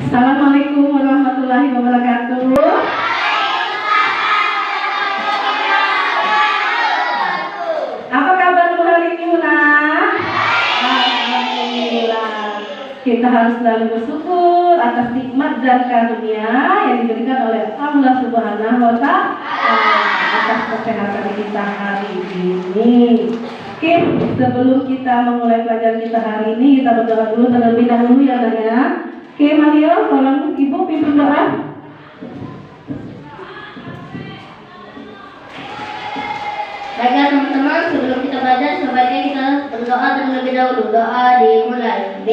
Assalamualaikum warahmatullahi wabarakatuh. Apa kabarmu hari ini, Una? Alhamdulillah. Kita harus selalu bersyukur atas nikmat dan karunia yang diberikan oleh Allah Subhanahu wa Ta'ala atas kesehatan kita hari ini. Oke, sebelum kita memulai pelajaran kita hari ini, kita berdoa dulu terlebih dahulu ya, Naya. Oke, Mario, tolong Ibu pimpin doa. Baiklah teman-teman, sebelum kita belajar, sebaiknya kita berdoa terlebih dahulu. Doa dimulai.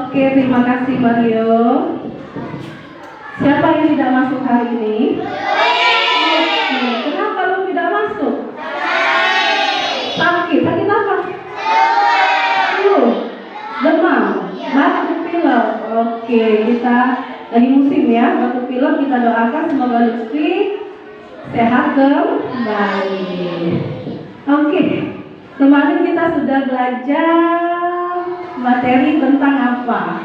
Oke, terima kasih Mario. Siapa yang tidak masuk hari ini? Kenapa lu tidak masuk? Sakit apa? Demam, batuk pilek. Oke, kita lagi musim ya, batuk pilek. Kita doakan semoga Lutfi sehat kembali. Oke, kemarin kita sudah belajar materi tentang apa?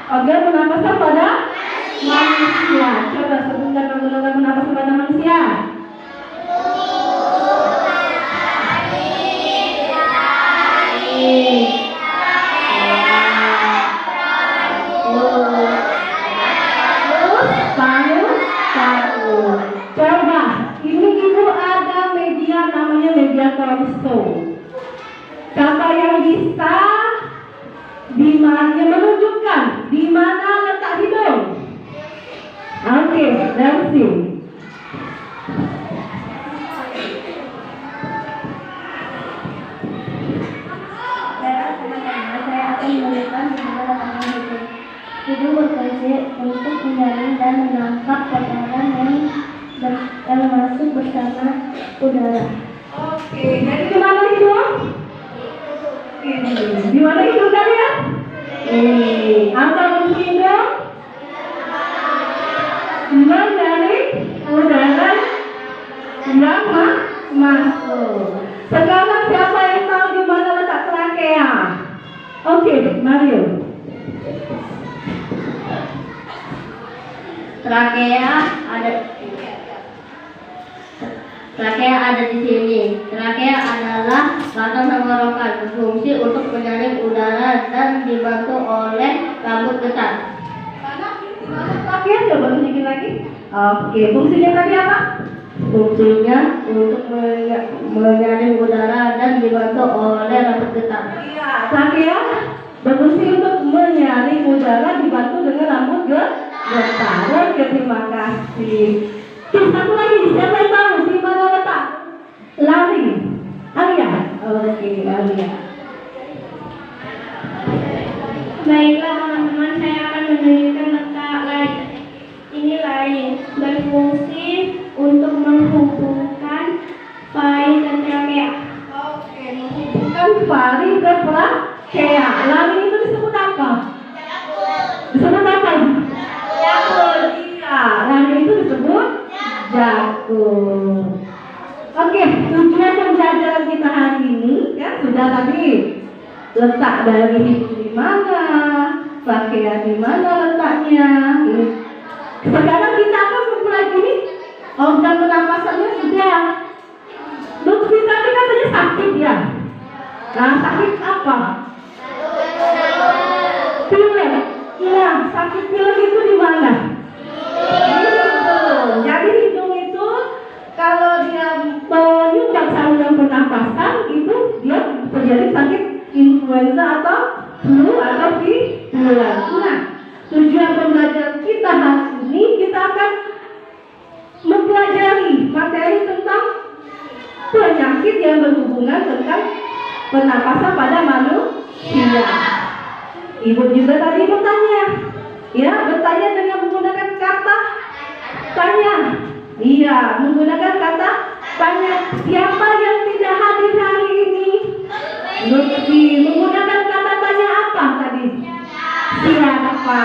Organ pernapasan pada manusia. Coba sebutkan organ pernapasan pada manusia. Coba, ini ibu ada media namanya media torso. Siapa yang bisa menunjukkan di mana letak hidung? Oke, Nancy. Saya akan menunjukkan di mana letaknya hidung. Hidung berfungsi untuk menyaring dan menangkap kotoran yang masuk bersama udara. Oke, jadi di mana hidung? Di mana hidung kalian? Apa fungsi hidung? Menyaring udara yang masuk. Sekarang siapa yang tahu di mana letak trakea? Oke, Mario. Trakea ada di sini. Trakea adalah batang tenggorokan, berfungsi untuk menyaring udara dan dibantu oleh rambut getar. Trakea coba tunjukin lagi. Oke, fungsinya tadi apa? Fungsinya untuk menyaring udara dan dibantu oleh rambut getar. Iya, trakea berfungsi untuk menyaring udara dibantu dengan rambut getar. Oke, terima kasih. Satu lagi, siapa yang tahu di mana letak? Alia. Oke, Alia. Baiklah teman-teman, saya akan menunjukkan letak lain. Ini lain berfungsi untuk menghubungkan faring dan trakea. Oke, menghubungkan faring ke trakea. Lain itu disebut apa? Disebut apa? Jakun. Iya, lain itu disebut jakun. Oke, tujuan pembelajaran kita hari ini ya sudah tadi letak dari hidung di mana, trakea pakaian di mana letaknya. Sekarang kita akan mempelajari organ pernapasannya sudah. Lutfi tadi katanya sakit ya. Nah, sakit apa? Pilek. Iya, sakit pilek itu di mana? Hidung. Jadi hidung itu kalau dia menyumbat saluran pernapasan itu dia terjadi sakit influenza atau flu atau pilek. Nah, tujuan pembelajaran kita hari ini kita akan mempelajari materi tentang penyakit yang berhubungan tentang pernapasan pada manusia. Ibu juga tadi bertanya, ya, bertanya dengan menggunakan kata tanya. Iya, menggunakan kata tanya. Siapa yang tidak hadir hari ini? Lutfi. Menggunakan kata tanya apa tadi? Siapa?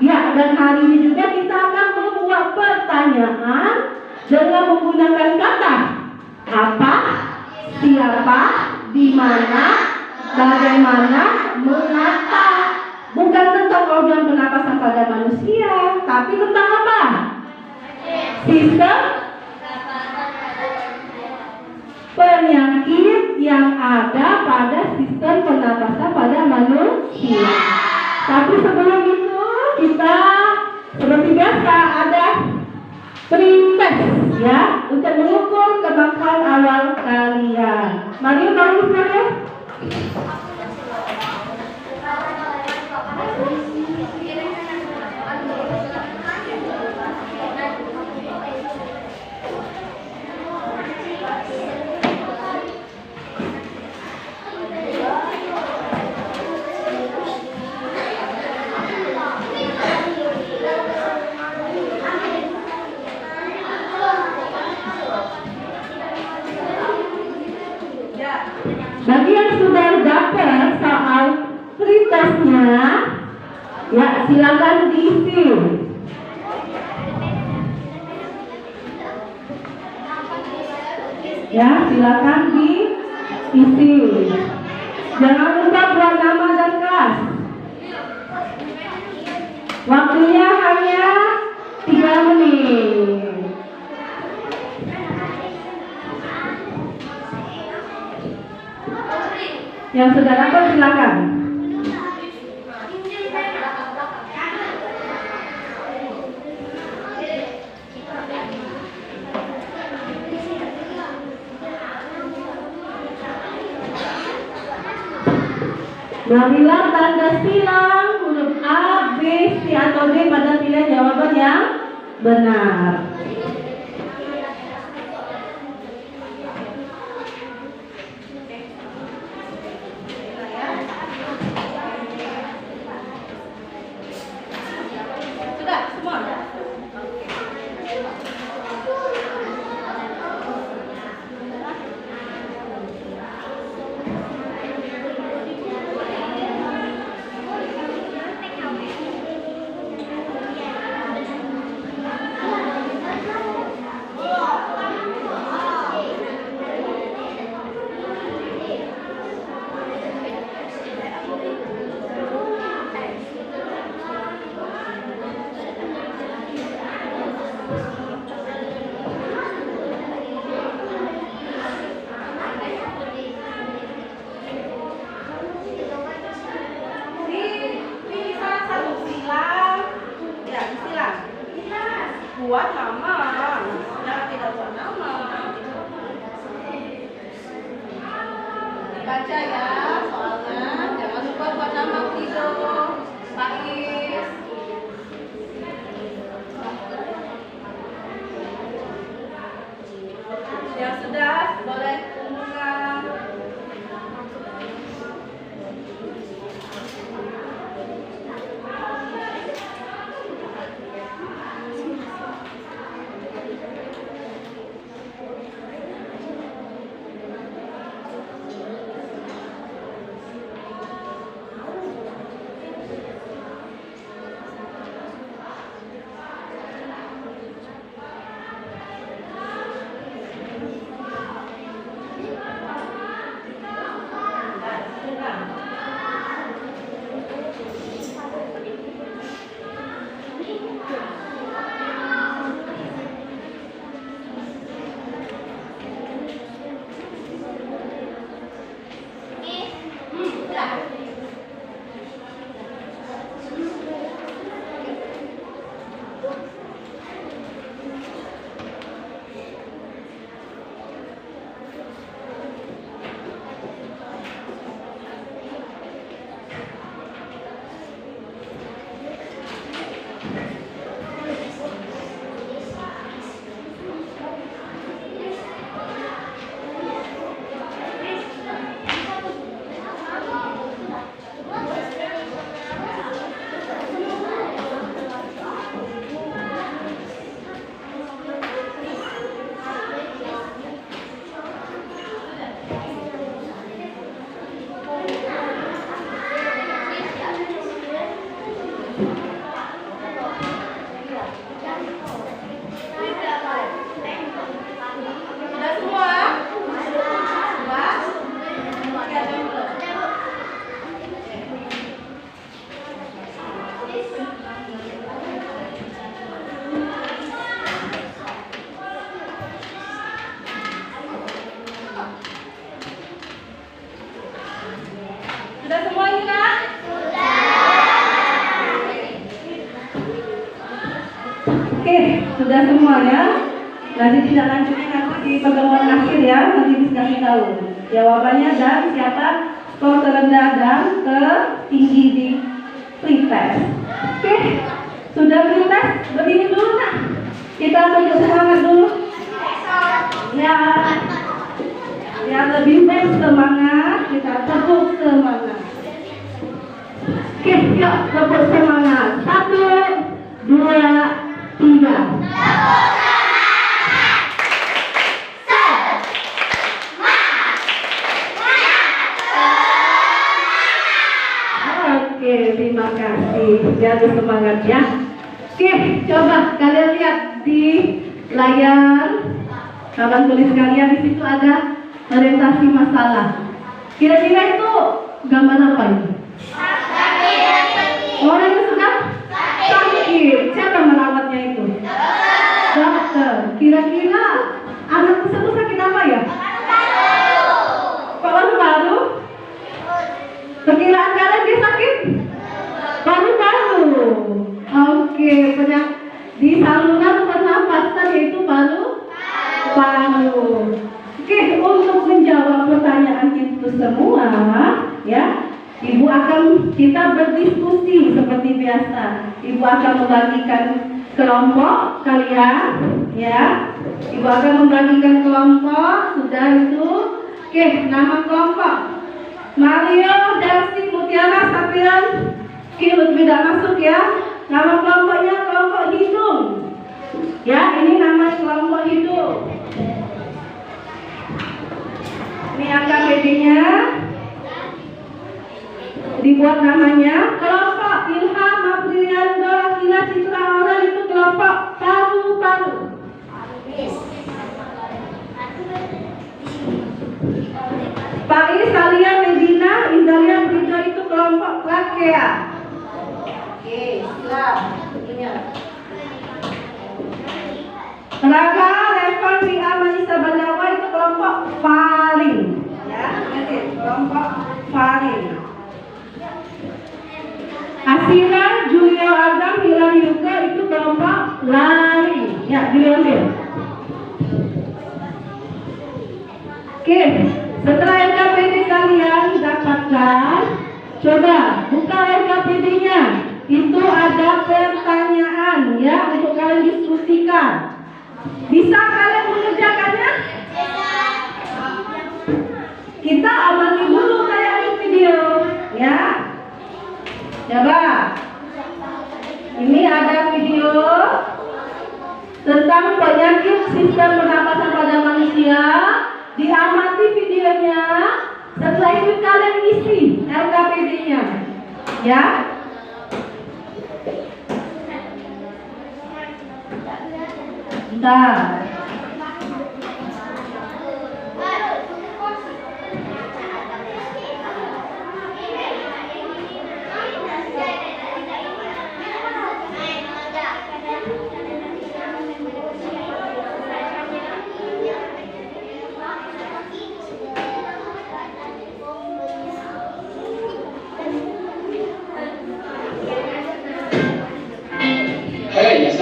Ya, dan hari ini juga kita akan membuat pertanyaan dengan menggunakan kata apa, siapa, di mana, bagaimana, mengapa. Bukan tentang organ pernapasan pada manusia, tapi tentang apa? Sistem penyakit yang ada pada sistem pernapasan pada manusia. Tapi sebelum itu kita seperti biasa ada pre-test ya untuk mengukur kemampuan awal kalian. Mari sekalian. Bagi yang sudah dapat soal pretestnya, ya silakan diisi. Ya silakan diisi. Jangan lupa buat nama dan kelas. Waktunya hanya 3 menit. Yang sudah dapat silakan. Berilah tanda silang huruf A, B, C atau D pada pilihan jawaban yang benar. Buat nama, jangan tidak buat nama. Dibaca ya soalnya, jangan lupa buat nama Fido, Faiz. Yang sudah boleh kumpulkan. Sudah semua? Sudah? Oke, ada yang belum? Sudah semua ini kan? Oke, sudah semua ya. Nanti tidak lanjutnya nanti di pertemuan akhir ya, nanti dikasih tahu jawabannya dan siapa skor terendah dan tertinggi di pretest. Oke, sudah pretest, berdiri dulu nak. Kita tunjuk semangat dulu. Ya, yang lebih bersemangat, kita tepuk semangat. Oke, yuk tepuk semangat. 1, 2, 3. Oke, terima kasih. Jadi semangat ya. Oke, coba kalian lihat di layar kawan tulis kalian, di situ ada orientasi masalah. Kira-kira itu gambar apa ini? Orang yang sedang sakit. Siapa merawatnya itu? Dokter. Kira-kira anak tersebut sakit apa ya? Paru-paru. Perkiraan kalian dia sakit? Paru-paru. Oke, di saluran pernapasan yaitu paru-paru. Oke, untuk menjawab pertanyaan itu semua, ya, Ibu akan kita berdiskusi seperti biasa. Ibu akan membagikan kelompok kalian, ya. Ibu akan membagikan kelompok. Sudah itu. Oke, nama kelompok Mario, Darcy, Mutiara, Sapian, Kilut tidak masuk ya. Nama kelompoknya kelompok hidung. Ya, ini nama kelompok hidung. Ini angka PD-nya. Dibuat namanya kelompok Ilham, Apriliando, Akila, Citra, Aurel, itu kelompok paru-paru. Pais, Salia, Medina, Indalia, Brito itu kelompok Lakea. Oke, siap. Ingat. Raga, Revan, Ria, Manisa, Bandawa itu kelompok Faring. Ya, ingat kelompok Faring. Asira, Julio, Adam, Hilal, Yuga itu kelompok lari. Ya, diambil. Oke, setelah LKPD kalian dapatkan, coba buka LKPD-nya. Itu ada pertanyaan ya untuk kalian diskusikan. Bisa kalian mengerjakannya? Kita amati dulu tayangan video, ya. Coba. Ini ada video tentang penyakit sistem pernapasan pada manusia. Diamati videonya. Setelah itu kalian isi LKPD-nya, ya. Bentar.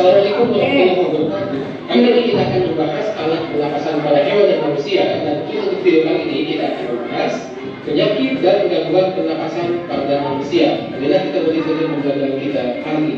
Assalamualaikum warahmatullahi wabarakatuh. Kali ini kita akan membahas alat pernapasan pada hewan dan manusia, dan untuk video kali ini kita akan membahas penyakit dan gangguan pernapasan pada manusia. Inilah kita beri saja pembelajaran kita kali ini.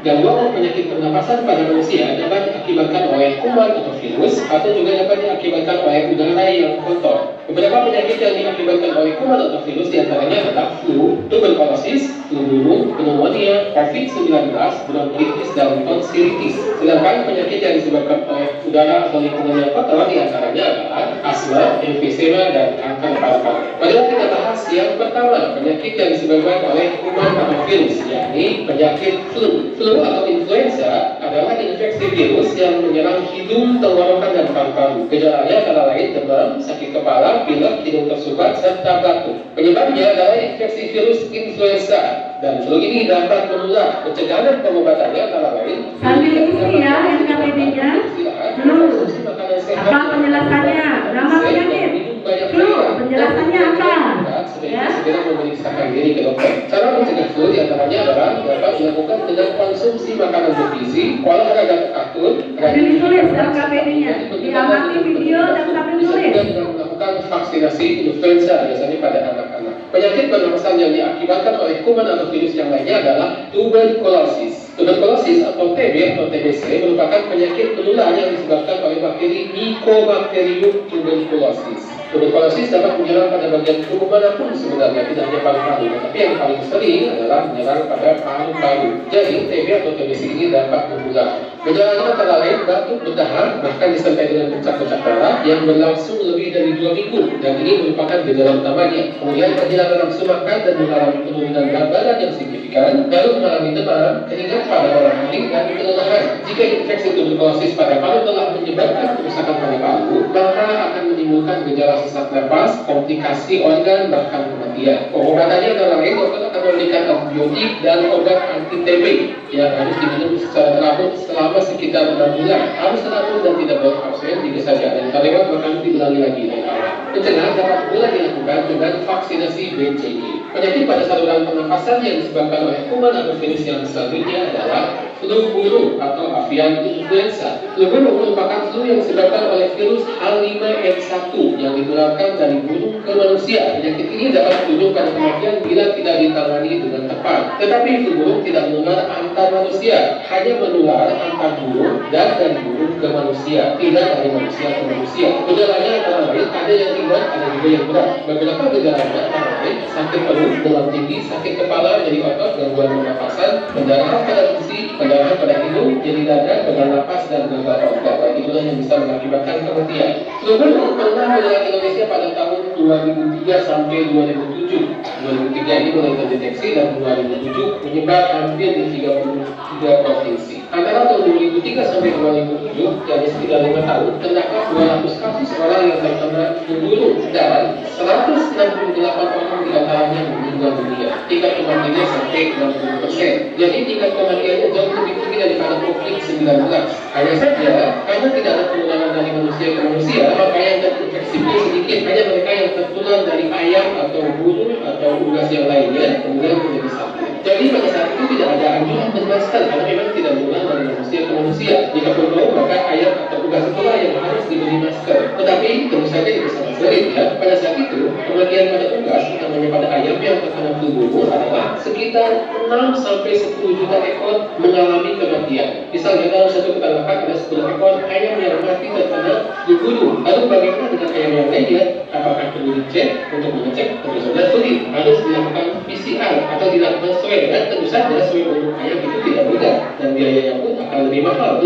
Gangguan penyakit pernapasan pada manusia dapat diakibatkan oleh kuman atau virus atau juga dapat diakibatkan oleh udara yang kotor. Beberapa penyakit yang diakibatkan oleh kuman atau virus diantaranya adalah flu, tuberkulosis, flu burung, pneumonia, COVID-19, bronkitis, dan tonsilitis. Sedangkan penyakit yang disebabkan oleh udara atau lingkungan yang kotor diantaranya adalah asma, emfisema, dan kanker paru-paru. Mari kita bahas yang pertama, penyakit yang disebabkan oleh kuman atau virus, yakni penyakit flu. Flu atau influenza adalah infeksi virus yang menyerang hidung, tenggorokan, dan paru-paru. Gejalanya antara lain demam, sakit kepala, pilek, hidung tersumbat, serta batuk. Penyebabnya adalah infeksi virus influenza, dan flu ini dapat menular. Pencegahan dan pengobatannya antara lain Sambil isi ya NKPD-nya. Dulu. Apa penjelasannya? Nama penyakit. Flu, penjelasannya apa? Ya. Segera memeriksakan diri ke dokter. Cara mencegah flu diantaranya adalah dapat dilakukan dengan konsumsi makanan bergizi, olahraga teratur, Sambil ditulis NKPD-nya. Diamati video dan sambil bisa tulis. juga dengan melakukan vaksinasi influenza biasanya pada anak-anak. Penyakit pernapasan yang diakibatkan oleh kuman atau virus yang lainnya adalah tuberkulosis. Tuberkulosis atau TB atau TBC merupakan penyakit menular yang disebabkan oleh bakteri Mycobacterium tuberculosis. Tuberkulosis dapat menyerang pada bagian tubuh manapun sebenarnya, tidak hanya paru-paru, tapi yang paling sering adalah menyerang pada paru-paru. Jadi TB atau TBC ini dapat menular. Gejalanya antara lain batuk berdahak, bahkan disertai dengan bercak-bercak darah yang berlangsung lebih dari 2 minggu, dan ini merupakan gejala utamanya. Kemudian kehilangan nafsu makan dan mengalami penurunan berat badan yang signifikan, lalu mengalami demam, keringat pada malam hari, dan kelelahan. Jika infeksi tuberkulosis pada paru telah menyebabkan kerusakan pada paru, maka akan menimbulkan gejala sesak napas, komplikasi organ, bahkan kematian. Pengobatannya antara lain dokter akan memberikan antibiotik dan obat anti TB yang harus diminum secara teratur selama sekitar 6 bulan. Harus teratur dan tidak boleh absen jika saja ada yang terlewat, maka harus diulangi lagi dari awal. Pencegahan dapat pula dilakukan dengan vaksinasi BCG. Penyakit pada saluran pernafasan yang disebabkan oleh kuman atau virus yang selanjutnya adalah flu burung atau avian influenza. Flu burung merupakan flu yang disebabkan oleh virus H5N1 yang ditularkan dari burung ke manusia. Penyakit ini dapat berujung pada kematian bila tidak ditangani dengan tepat. Tetapi flu burung tidak menular antar manusia, hanya menular antar burung dan dari burung ke manusia, tidak dari manusia ke manusia. Gejalanya antara lain ada yang ringan, ada juga yang berat. Beberapa gejalanya antara lain sakit perut, demam tinggi, sakit kepala, nyeri otot, gangguan pernapasan, pendarahan pada gusi, pendarahan pada hidung, nyeri dada, pegal napas, dan gagal organ. Itulah yang bisa mengakibatkan kematian. Flu burung pernah menyerang Indonesia pada tahun 2003 sampai 2007. 2003 ini mulai terdeteksi dan 2007 menyebar hampir di 33 provinsi. Antara tahun 2003 sampai 2007, yakni sekitar 5 tahun, terdapat 200 kasus orang yang terkena flu burung dan 168 orang diantaranya meninggal dunia. Tingkat kematiannya sampai 60%. Jadi tingkat kematiannya jauh lebih tinggi daripada COVID-19. Hanya saja, karena tidak ada penularan dari manusia ke manusia, maka yang terinfeksi itu sedikit. Hanya mereka yang tertular dari ayam atau burung atau unggas yang lainnya kemudian menjadi sakit. Jadi pada saat itu tidak ada anjuran bermasker karena memang tidak menular dari manusia ke manusia. Jika perlu, maka ayam atau unggas itulah yang harus diberi masker. Tetapi tentu saja itu sangat sulit ya. Pada saat itu kematian pada unggas, utamanya pada ayam yang terkena flu burung adalah sekitar 6 sampai 10 juta ekor mengalami kematian. Misalnya dalam satu peternakan ada 10 ekor ayam yang mati terkena flu burung. Lalu bagaimana dengan ayam yang lainnya? Apakah perlu dicek? Untuk mengecek tentu saja sulit. Harus dilakukan PCR atau dilakukan swab, dan tentu saja swab untuk ayam itu tidak mudah dan biayanya pun akan lebih mahal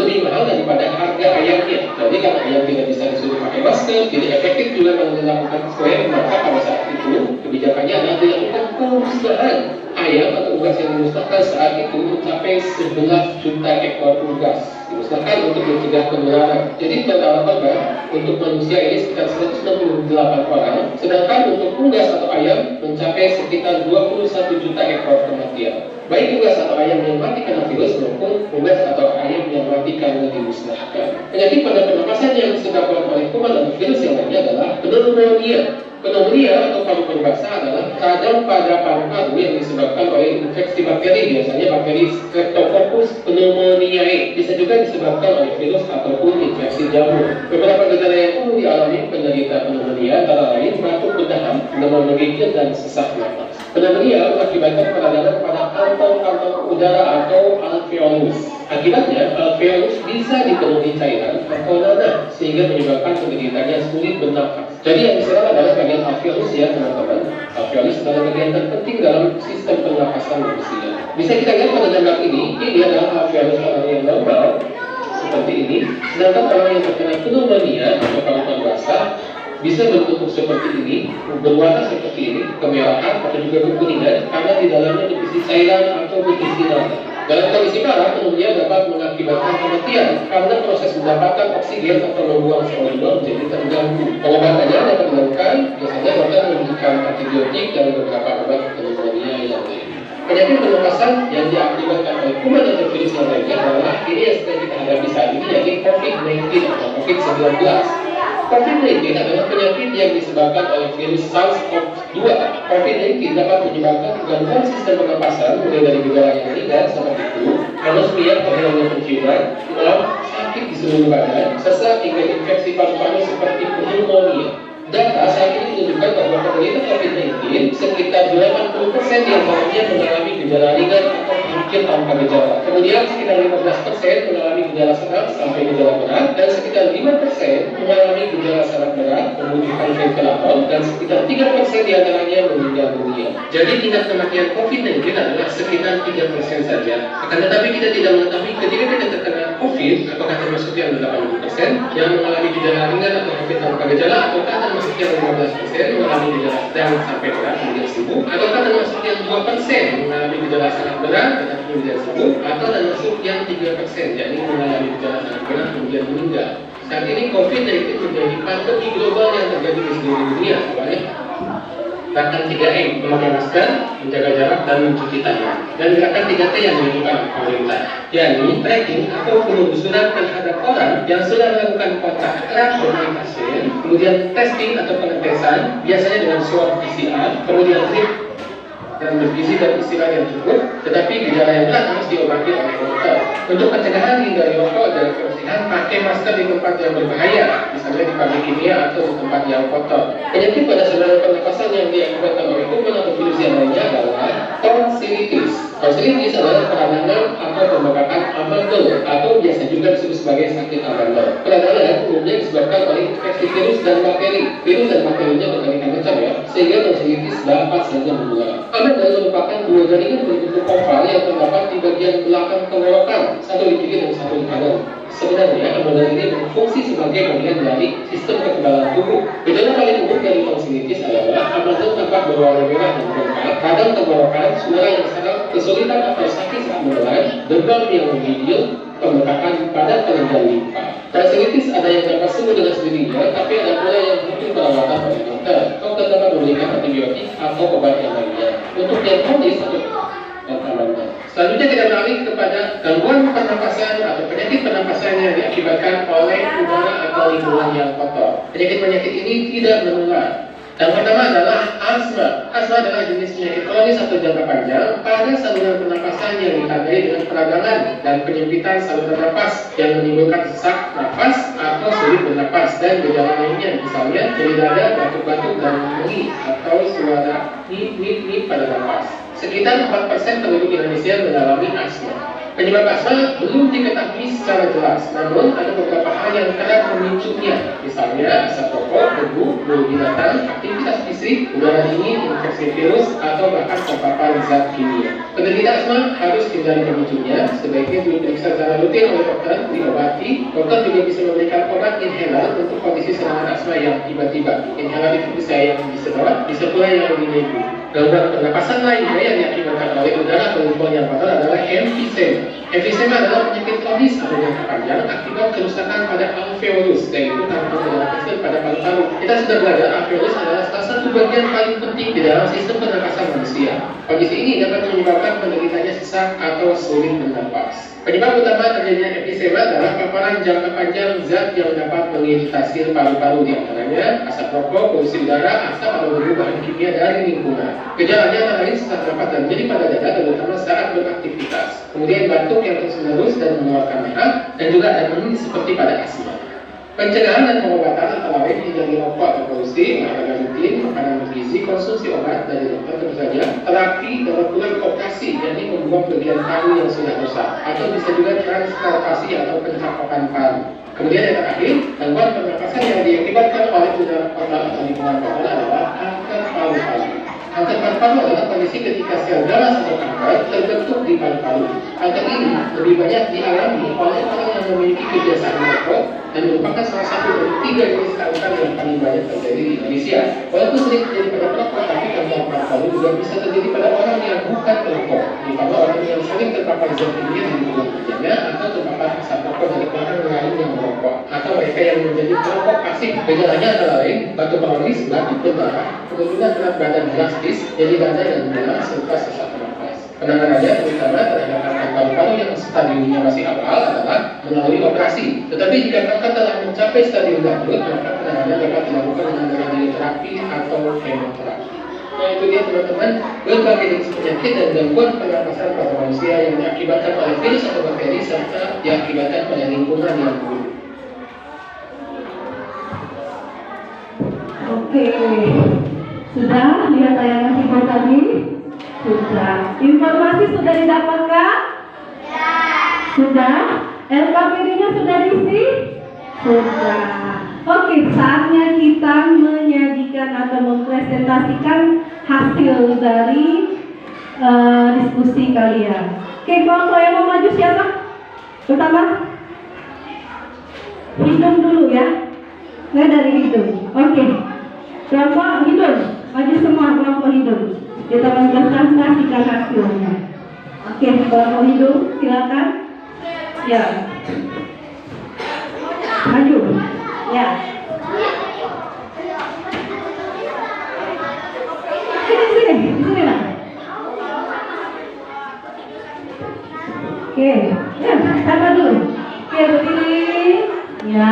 daripada harga ayamnya. Jadi kalau ayam tidak bisa disuruh pakai masker, tidak efektif juga kalau dilakukan swab, maka pada saat itu kebijakannya adalah dilakukan pemusnahan ayam atau unggas yang dimusnahkan saat itu mencapai 11 juta ekor unggas dimusnahkan untuk mencegah penularan. Jadi total korban untuk manusia ini sekitar 168 orang, sedangkan untuk unggas atau ayam mencapai sekitar 21 juta ekor kematian. Baik unggas atau ayam yang mati karena virus maupun unggas atau ayam yang mati karena dimusnahkan. Penyakit pada pernapasan yang disebabkan oleh kuman atau virus yang lainnya adalah pneumonia. Pneumonia atau paru-paru basah adalah radang pada paru-paru yang disebabkan oleh infeksi bakteri, biasanya bakteri Streptococcus pneumoniae. Bisa juga disebabkan oleh virus ataupun infeksi jamur. Beberapa gejala yang umum dialami penderita penderita pneumonia antara lain batuk berdahak, demam menggigil, dan sesak napas. Pneumonia mengakibatkan peradangan pada kantong-kantong udara atau alveolus. Akibatnya, alveolus bisa dipenuhi cairan atau nanah sehingga menyebabkan penderitanya sulit bernafas. Jadi yang diserang adalah bagian alveolus ya teman-teman. Alveolus adalah bagian terpenting dalam sistem pernapasan manusia. Bisa kita lihat pada gambar ini adalah alveolus orang yang normal seperti ini, sedangkan orang yang terkena pneumonia atau paru-paru basah bisa berbentuk seperti ini, berwarna seperti ini, kemerahan atau juga kekuningan karena di dalamnya berisi cairan atau berisi nanah. Dalam kondisi parah, pneumonia dapat mengakibatkan kematian karena proses mendapatkan oksigen atau membuang CO2 menjadi terganggu. Pengobatannya dapat dilakukan biasanya dokter memberikan antibiotik dan beberapa obat pneumonia yang lain. Penyakit pernapasan yang diakibatkan oleh kuman atau virus yang lainnya adalah ini yang sedang kita hadapi saat ini, yaitu COVID-19 atau COVID-19. COVID-19 adalah penyakit yang disebabkan oleh virus SARS-CoV-2. COVID-19 dapat menyebabkan gangguan sistem pernapasan mulai dari gejala yang ringan seperti flu, anosmia atau hilangnya penciuman, demam, sakit di seluruh badan, sesak hingga infeksi paru-paru seperti pneumonia. Data saat ini menunjukkan bahwa penderita COVID-19 sekitar 80% diantaranya mengalami gejala ringan atau mungkin tanpa gejala. Kemudian sekitar 15% mengalami gejala sedang sampai gejala berat, dan sekitar 5% mengalami gejala sangat berat membutuhkan ventilator, dan sekitar 3% diantaranya meninggal dunia. Jadi tingkat kematian COVID-19 adalah sekitar 3% saja. Akan tetapi kita tidak mengetahui ketika kita terkena COVID, apakah termasuk yang 80% yang mengalami gejala ringan atau mungkin tanpa gejala, ataukah termasuk yang 15% mengalami gejala sedang sampai berat kemudian sembuh, ataukah termasuk yang 2% mengalami gejala sangat berat tetapi kemudian sembuh, atau termasuk yang 3% yakni mengalami gejala sangat berat kemudian meninggal. Saat ini COVID-19 menjadi pandemi global yang terjadi di seluruh dunia. Gerakan 3M, memakai masker, menjaga jarak, dan mencuci tangan. Dan gerakan 3T yang dilakukan pemerintah, yakni tracking atau penelusuran terhadap orang yang sudah melakukan kontak erat dengan pasien, kemudian testing atau pengetesan, biasanya dengan swab PCR, kemudian drip dan bergizi dan istirahat yang cukup, tetapi gejala yang berat harus diobati oleh dokter. Untuk pencegahan hindari rokok dan kebersihan, pakai masker di tempat yang berbahaya, misalnya di pabrik kimia atau di tempat yang kotor. Penyakit pada saluran pernapasan yang diakibatkan oleh kuman atau virus yang lainnya adalah tonsilitis. Tonsilitis adalah peradangan atau pembengkakan amandel atau biasa juga disebut sebagai sakit amandel. Peradangan umumnya disebabkan oleh infeksi virus dan bakteri. Virus dan bakterinya berbagai macam ya, sehingga tonsilitis dapat saja menular. Amandel merupakan dua jaringan berbentuk oval yang terdapat di bagian belakang tenggorokan, satu di kiri dan satu di kanan. Sebenarnya amandel ini berfungsi sebagai bagian dari sistem kekebalan tubuh. Gejala paling umum dari tonsilitis adalah amandel tampak berwarna merah dan bengkak, radang tenggorokan, suara yang sangat, kesulitan atau sakit saat menelan, demam yang menggigil, pembengkakan pada kelenjar limfa. Tonsilitis ada yang dapat sembuh dengan sendirinya, tapi ada pula yang butuh perawatan oleh dokter. Dokter dapat memberikan antibiotik atau obat yang lainnya. Untuk yang kronis atau amandel. Selanjutnya kita beralih kepada gangguan pernapasan atau penyakit pernapasan yang diakibatkan oleh udara atau lingkungan yang kotor. Penyakit-penyakit ini tidak menular. Yang pertama adalah asma. Asma adalah jenis penyakit kronis atau jangka panjang pada saluran pernapasan yang ditandai dengan peradangan dan penyempitan saluran napas yang menimbulkan sesak napas atau sulit bernapas, dan gejala lainnya misalnya nyeri dada, batuk-batuk, dan nyeri atau suara nip pada napas. Sekitar 4% penduduk Indonesia mengalami asma. Penyebab asma belum diketahui secara jelas, namun ada beberapa hal yang kerap memicunya, misalnya asap rokok, debu, bau binatang, aktivitas fisik, udara dingin, infeksi virus, atau bahkan terpapar zat kimia. Penderita asma harus hindari pemicunya, sebaiknya diperiksa secara rutin oleh dokter, diobati. Dokter juga bisa memberikan obat inhaler untuk kondisi serangan asma yang tiba-tiba. Inhaler itu bisa yang disedot, bisa pula yang dinebu. Gangguan pernapasan lainnya yang diakibatkan oleh udara atau lingkungan yang kotor adalah emfisema. Emfisema adalah penyakit kronis atau jangka panjang akibat kerusakan pada alveolus, yaitu kantong udara kecil pada paru-paru. Kita sudah belajar alveolus adalah salah satu bagian paling penting di dalam sistem pernapasan manusia. Kondisi ini dapat menyebabkan penderitanya sesak atau sulit bernapas. Penyebab utama terjadinya emfisema adalah paparan jangka panjang zat yang dapat mengiritasi paru-paru, diantaranya asap rokok, polusi udara, asap atau debu bahan kimia dari lingkungan. Gejalanya antara lain sesak napas dan nyeri pada dada, terutama saat beraktivitas. Kemudian batuk yang terus-menerus dan mengeluarkan merah, dan juga ada nyeri seperti pada asma. Pencegahan dan pengobatan antara lain hindari rokok atau polusi, olahraga rutin, makanan bergizi, konsumsi obat dari dokter tentu saja, terapi daur ulang operasi, yakni membuang bagian paru yang sudah rusak, atau bisa juga transplantasi atau pencakokan paru. Kemudian yang terakhir, gangguan pernapasan yang diakibatkan oleh udara kotor atau lingkungan kotor adalah kanker paru-paru. Kanker paru-paru adalah kondisi ketika sel ganas atau kanker terbentuk di paru-paru. Kanker ini lebih banyak dialami oleh orang yang memiliki kebiasaan merokok dan merupakan salah satu dari 3 jenis kanker yang paling banyak terjadi di Indonesia. Walaupun sering terjadi pada perokok, tapi kanker paru-paru juga bisa terjadi pada orang yang bukan perokok, terutama orang yang sering terpapar zat kimia di lingkungan kerjanya atau terpapar asap rokok dari orang lain yang merokok, atau mereka yang menjadi perokok pasif. Gejalanya antara lain batuk kronis, batuk berdarah, penurunan berat badan drastis, nyeri dada dan mual, serta sesak nafas. Penanganannya terutama terhadap kanker paru-paru yang stadiumnya masih awal adalah melalui operasi. Tetapi jika kanker telah mencapai stadium lanjut, maka penanganan dapat dilakukan dengan radioterapi atau kemoterapi. Nah, itu dia teman-teman, berbagai jenis penyakit dan gangguan pernapasan pada manusia yang diakibatkan oleh virus atau bakteri serta diakibatkan oleh lingkungan yang buruk. Oke, sudah lihat tayangan video tadi? Sudah. Informasi sudah didapatkan? Ya. Sudah? LKPD-nya sudah diisi? Sudah. Oke, saatnya kita menyajikan atau mempresentasikan hasil dari diskusi kalian. Oke, kelompok yang mau maju siapa? Pertama? Hidung dulu ya. Saya dari hidung. Oke. Kelompok hidung, maju semua kelompok hidung. Kita mempresentasikan hasilnya. Oke, kelompok hidung, silakan. Ya. Maju. Ya. Sini lah. Oke, ya, sabar dulu. Oke, berdiri. Ya.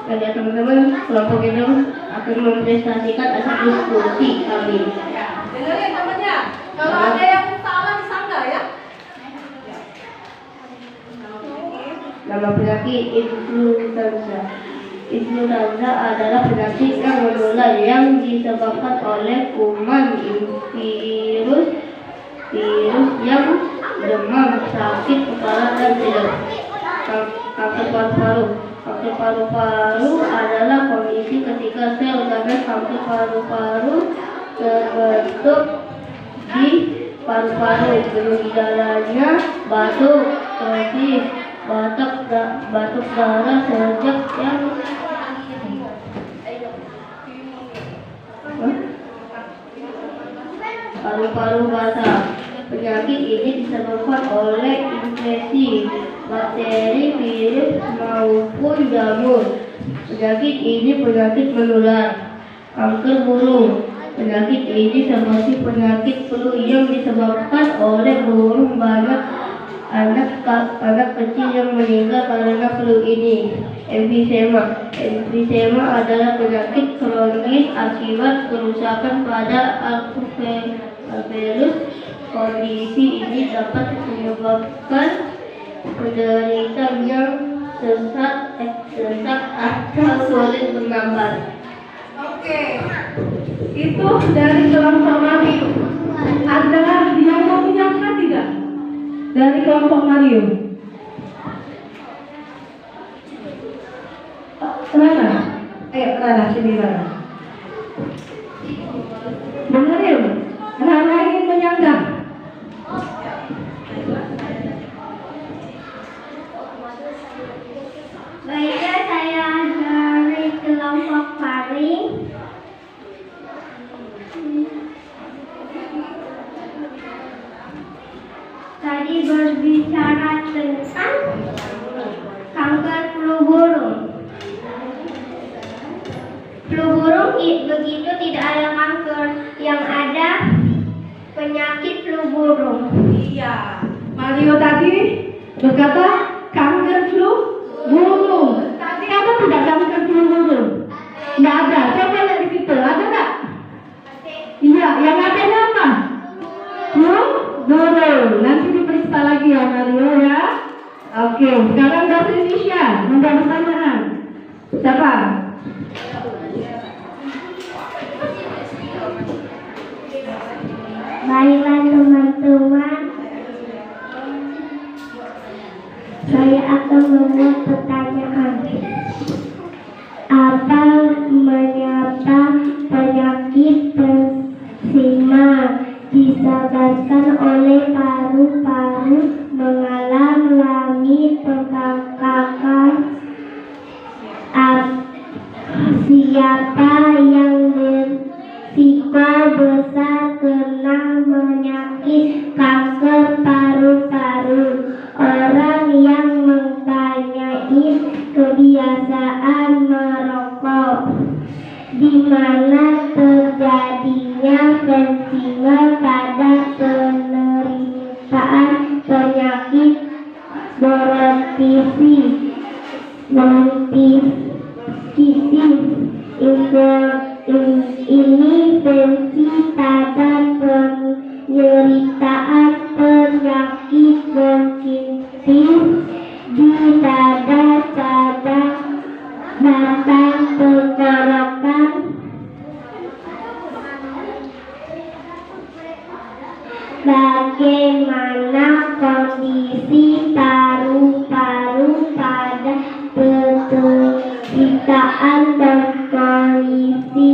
Pada teman-teman, kelompok hidung akan mempresentasikan hasil diskusi kami. Dengerin namanya. Kalau ada yang salah disangka ya. Nama penyakit influenza. Influenza adalah penyakit yang menular yang disebabkan oleh kuman virus yang demam, sakit kepala dan pilek. Kanker paru-paru. Kanker paru-paru adalah kondisi ketika sel ganas kanker paru-paru terbentuk di paru-paru. Gejalanya batuk, kronis, batuk darah sejak yang paru-paru basah. Penyakit ini disebabkan oleh infeksi bakteri, virus maupun jamur. Penyakit ini penyakit menular. Kanker burung. Penyakit ini seperti penyakit flu yang disebabkan oleh burung. Banyak anak kecil yang meninggal karena flu ini. Emfisema. Emfisema adalah penyakit kronis akibat kerusakan pada alveolus. Kondisi ini dapat menyebabkan penderita yang sesak atau sulit bernafas. Oke, itu dari kelompok Mario. Ada yang mau menyampaikan tidak? Dari kelompok Mario. Rana, Rana sini Rana. Dengerin, Rana ingin menyanggah. Baiklah, saya dari kelompok Pari. Tadi berbicara tentang kanker flu burung. Flu burung begitu tidak ada kanker, yang ada penyakit flu burung. Iya, Mario tadi berkata kanker flu burung. Tadi apa tidak kanker? Tidak ada. Coba lihat di situ. Ada nggak? Iya. Yang ada apa? Guru. Nanti diperiksa lagi ya Mario ya. Oke. Sekarang bahasa Indonesia. Membuat pertanyaan. Siapa? Baiklah teman-teman, saya akan membuat pertanyaan. Apa menyebabkan penyakit persima disebabkan oleh paru-paru mengalami pembengkakan? Siapa yang berisiko besar kena penyakit kanker paru-paru? Orang yang mempunyai kebiasaan merokok. Di mana terjadinya persima pada penderitaan penyakit bronkitis. Ini pensi pada penyeritaan penyakit bronkitis di dada cadang batang tenggorokan. Bagaimana kondisi paru-paru pada penderitaan berkondisi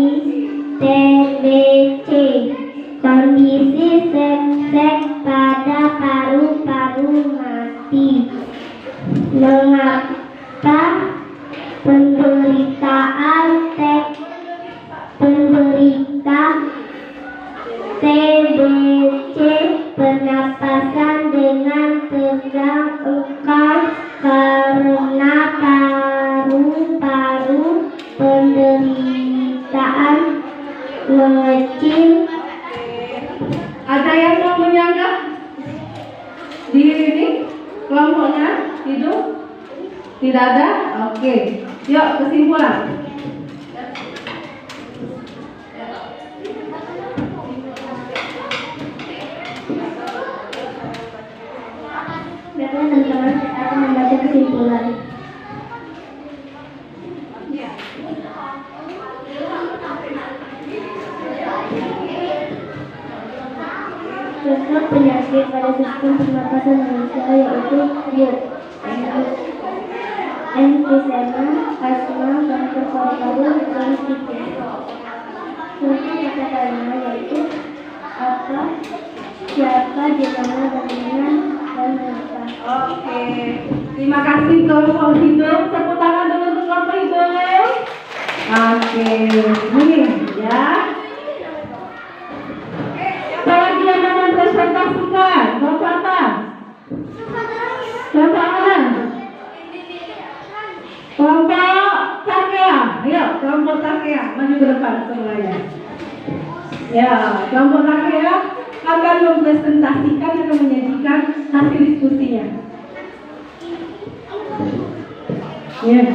TBC? Kondisi sesek pada paru-paru mati. Mengapa penderita TBC pernapasan dengan tegang engkau? Karena paru-paru penderitaan mengecil. Ada yang mau menyanggah di ini kelompoknya? Hidup? Tidak ada? Oke. Yuk kesimpulan. Baiklah teman-teman, saya akan membaca kesimpulan. Contoh penyakit pada sistem pernapasan manusia yaitu flu, emfisema, asma, kanker paru-paru, dan tipes. Contoh kata-katanya yaitu apa, siapa, di mana, bagaimana, dan mengapa. Oke. Terima kasih kelompok hidup. Tepuk tangan dulu untuk kelompok hidup. Oke. Ini ya. Apalagi yang mau presentasikan? Kelompok apa? Kelompok mana? Kelompok Takea. Ayo, kelompok Takea maju ke depan semuanya. Ya, kelompok Takea akan mempresentasikan dan menyajikan hasil diskusinya. Ya.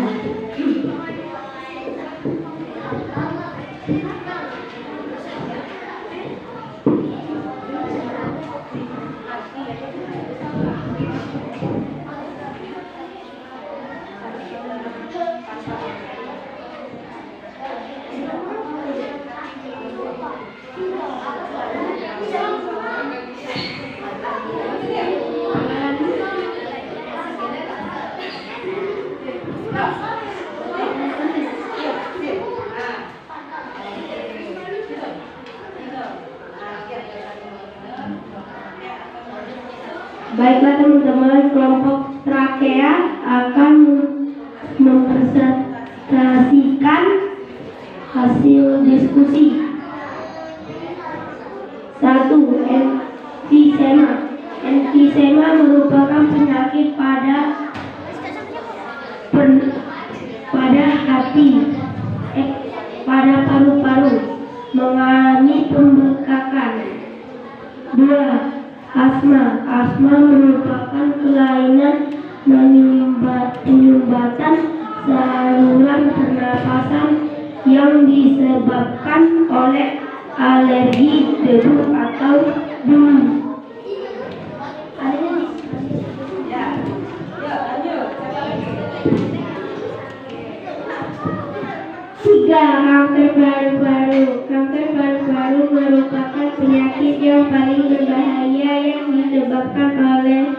Baiklah teman-teman, kelompok Trakea akan mempresentasikan hasil diskusi. 1. Emfisema. Emfisema merupakan penyakit pada hati, pada paru-paru, mengalami pembengkakan. 2. Asma. Asma merupakan kelainan penyumbatan saluran pernapasan yang disebabkan oleh alergi, debu, atau demam. Tiga, kanker paru-paru. Kanker paru-paru merupakan penyakit yang paling berbahaya yang disebabkan oleh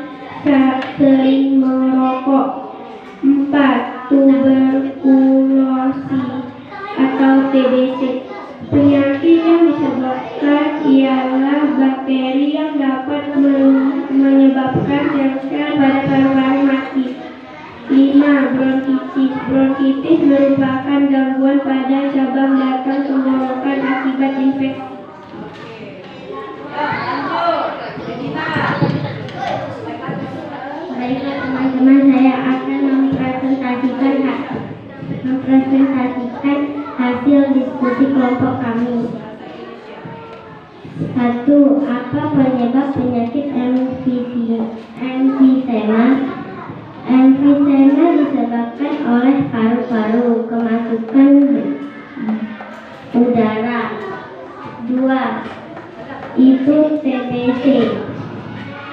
sering merokok. 4. Tuberkulosis atau TBC. Penyakit yang disebabkan ialah bakteri yang dapat menyebabkan sel-sel pada paru-paru mati. 5. Bronkitis. Bronkitis merupakan gangguan pada cabang belakang tenggorokan akibat infeksi. Baiklah teman-teman, saya akan mempresentasikan hasil diskusi kelompok kami. 1. Apa penyebab penyakit emfisema? Emfisema disebabkan oleh paru-paru, kemasukan udara. 2. Itu TBC.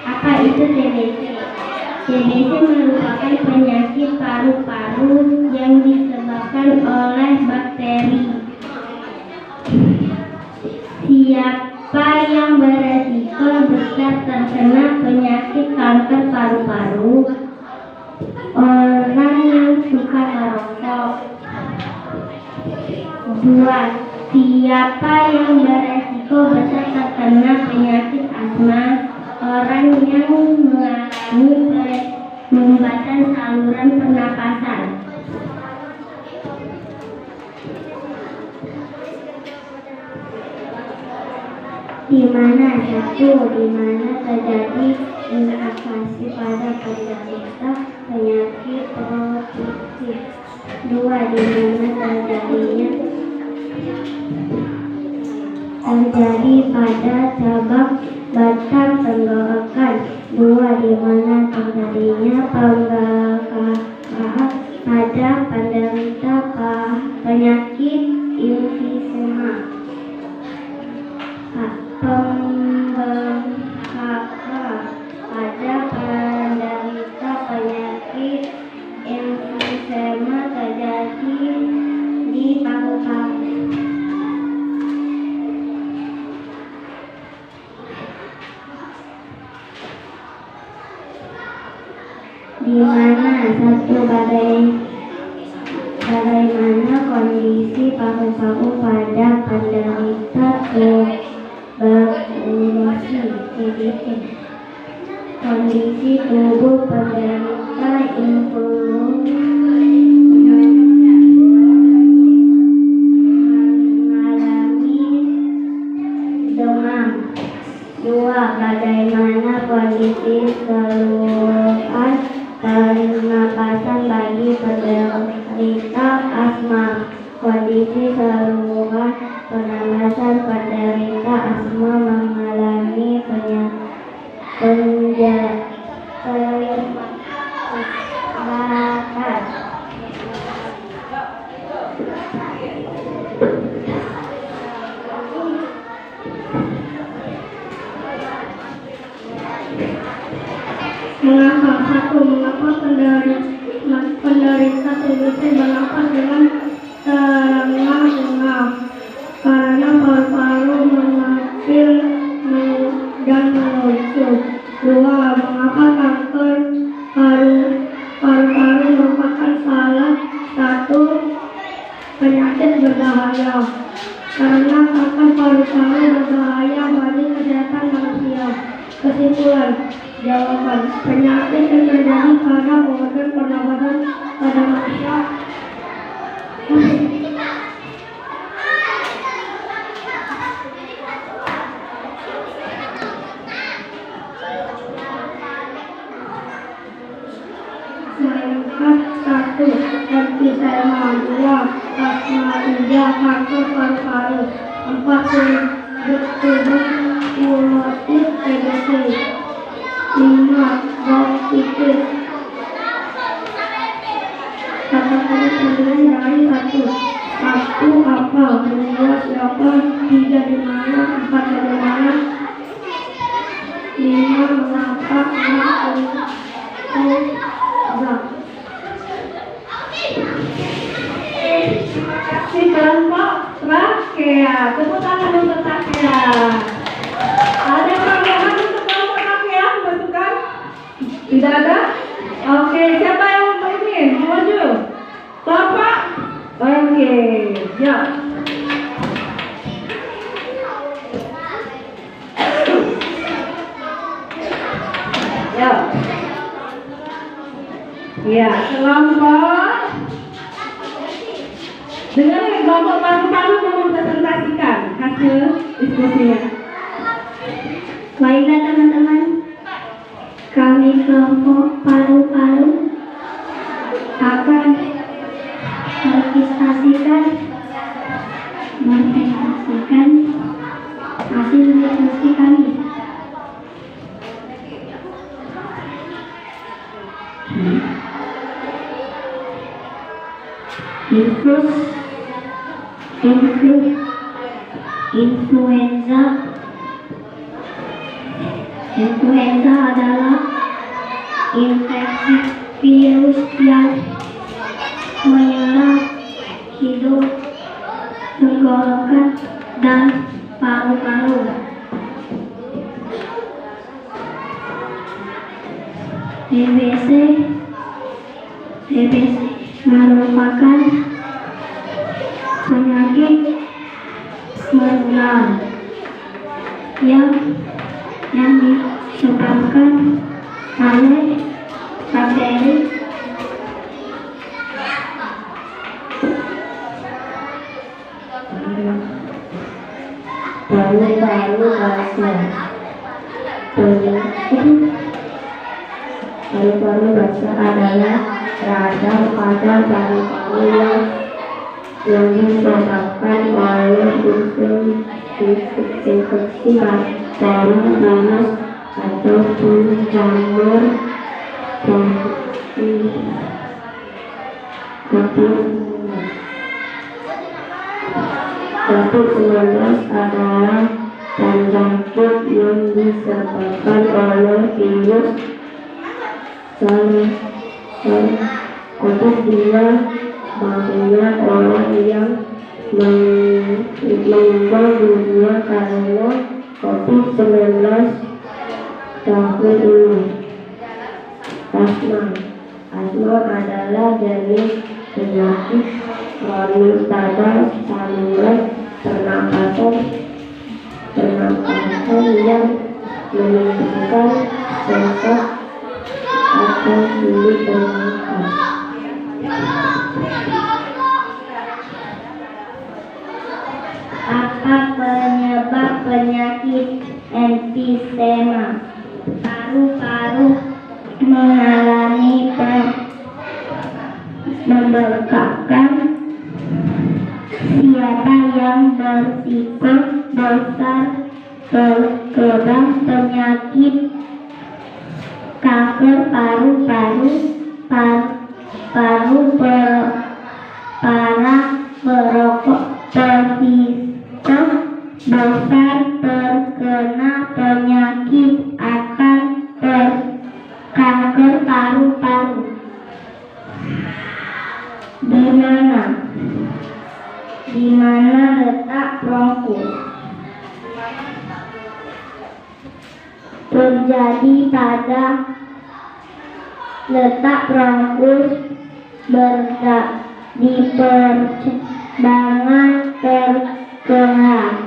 Apa itu TBC? TBC merupakan penyakit paru-paru yang disebabkan oleh bakteri. Siapa yang beresiko besar terkena penyakit kanker paru-paru? Orang yang suka merokok. 2. Siapa yang beresiko besar terkena penyakit asma? Orang yang mengalami penyumbatan saluran pernapasan. Di mana terjadi invasi pada penderita penyakit bronkitis. 2. Di mana terjadi pada cabang batang tenggorokan. 2. Di mana terjadinya pembengkakan pada penderita penyakit emfisema. Pembengkakan pada penderita penyakit emfisema terjadi di paru-paru. Di mana bagaimana kondisi paru-paru pada penderita tuberkulosis TBC. Kondisi tubuh penderita mengalami demam. 2. Bagaimana kondisi saluran pernapasan bagi penderita asma. Kondisi saluran pernapasan penderita asma mengalami penjarakan. Mengapa penderita TBC bernapas dengan terengah-engah? Karena paru-paru mengecil dan meluncur. 2. Mengapa kanker paru-paru merupakan salah satu penyakit berbahaya? Karena kanker paru-paru berbahaya bagi kesehatan manusia. Kesimpulan. Jawaban. Penyakit yang terjadi pada organ pernapasan pada manusia meningkat. 1. Emfisema. 2. Asma. 3. Kanker paru-paru. 4. Tuberkulosis TBC. 5. Bronkitis. Kata-kata pilihan dari 1. Apa Terima kasih kelompok Trakea. Tepuk tangan untuk Trakea. Ada pertanyaan untuk kelompok Trakea? Bentukan? Tidak ada? Oke, siapa yang ini? Maju. Bapak? Oke, ya. Ya. Ya, kelompok. Dengar kelompok paru-paru mau mempresentasikan hasil diskusinya. Baiklah teman-teman, kami kelompok paru-paru akan mempresentasikan hasil diskusi kami. Influenza adalah infeksi virus yang menyerang hidung, tenggorokan, dan paru-paru. TBC merupakan penyakit menular yang disebabkan oleh bakteri paru-paru basah. Paru-paru basah adalah radang pada paru-paru yang disebabkan oleh infeksi bakteri, virus, ataupun jamur COVID-19 adalah penyakit yang disebabkan oleh virus SARS-CoV-2. Banyak orang yang meninggal dunia karena COVID-19 tahun ini. Asma adalah jenis penyakit kronis pada saluran pernapasan yang menimbulkan sesak atau sulit bernafas. Apa penyebab penyakit emfisema? Paru-paru mengalami pembengkakan. Siapa yang berisiko besar terkena penyakit kanker paru-paru, para perokok berisiko besar terkena penyakit kanker paru-paru. Di mana letak bronkus? Terjadi pada letak bronkus di percabangan terkeras.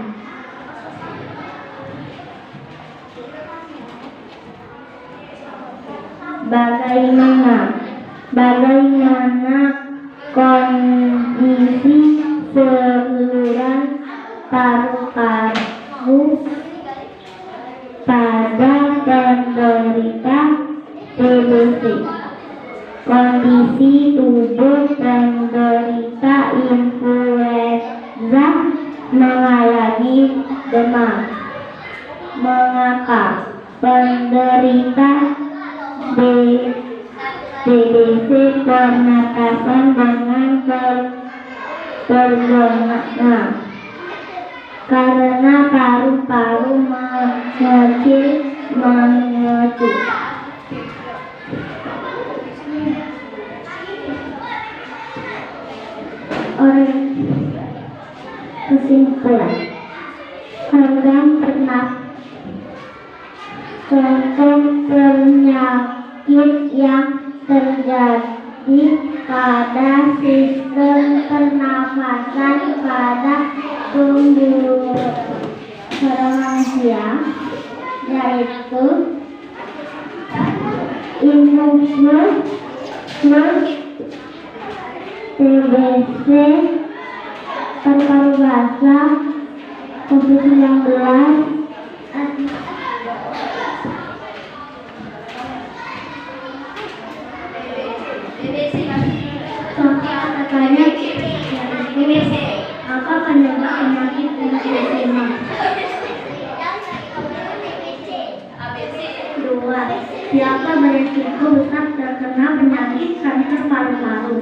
Bagaimana kondisi saluran paru-paru pada penderita TBC? Kondisi tubuh penderita influenza mengalami demam. Mengapa penderita TBC pernapasan dengan terganggu? Karena paru-paru mengecil mengecut. Kesimpulan, program contoh penyakit yang terjadi pada sistem pernafasan pada tumbuh manusia yaitu influenza, TBC, paru-paru basah, COVID-19, apa penyebab penyakit TBC ini? 2. Siapa beresiko besar terkena penyakit kanker paru-paru?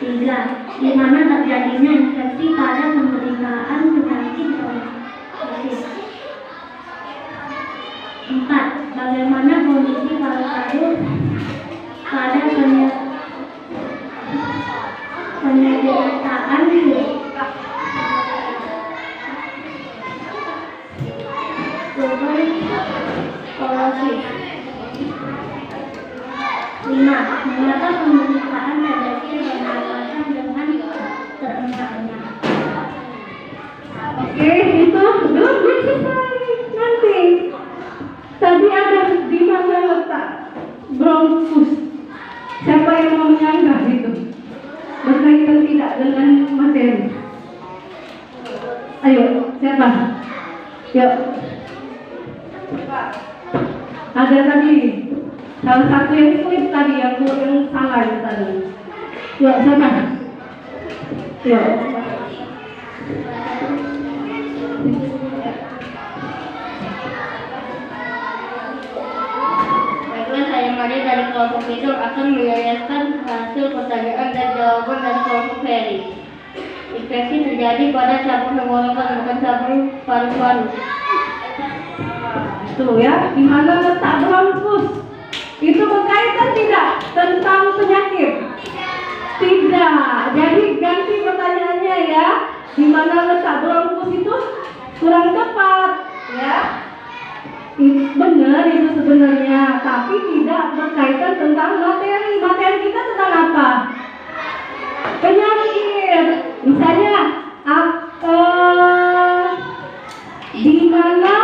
3. Di mana terjadinya infeksi pada pemberitaan penyakit bronkitis? 4. Bagaimana kondisi paru-paru pada penyediaan tuberkulosis? 5. Mengapa pemberitaan TBC bernapasan dengan terengah-engah? Oke, itu belum selesai. Nanti tadi ada di mana letak bronkus. Siapa yang mau menyanggah itu? Berkaitan tidak dengan materi? Ayo, siapa? Yuk. Ada tadi salah satu yang sulit tadi, yang salah itu tadi. Yuk, siapa? Yuk. Baiklah, saya Maria dari kelompok itu akan menyayangkan hasil pertanyaan dan jawaban dari kelompok Ferry. Infeksi terjadi pada cabang tenggorokan, bukan cabang paru-paru. Tuh ya, di mana letak bronkus? Itu berkaitan tidak tentang penyakit? Tidak. Jadi ganti pertanyaannya ya. Di mana letak bronkus itu kurang tepat, ya. Benar itu sebenarnya, tapi tidak berkaitan tentang materi. Materi kita tentang apa? Penyakit. Misalnya, di mana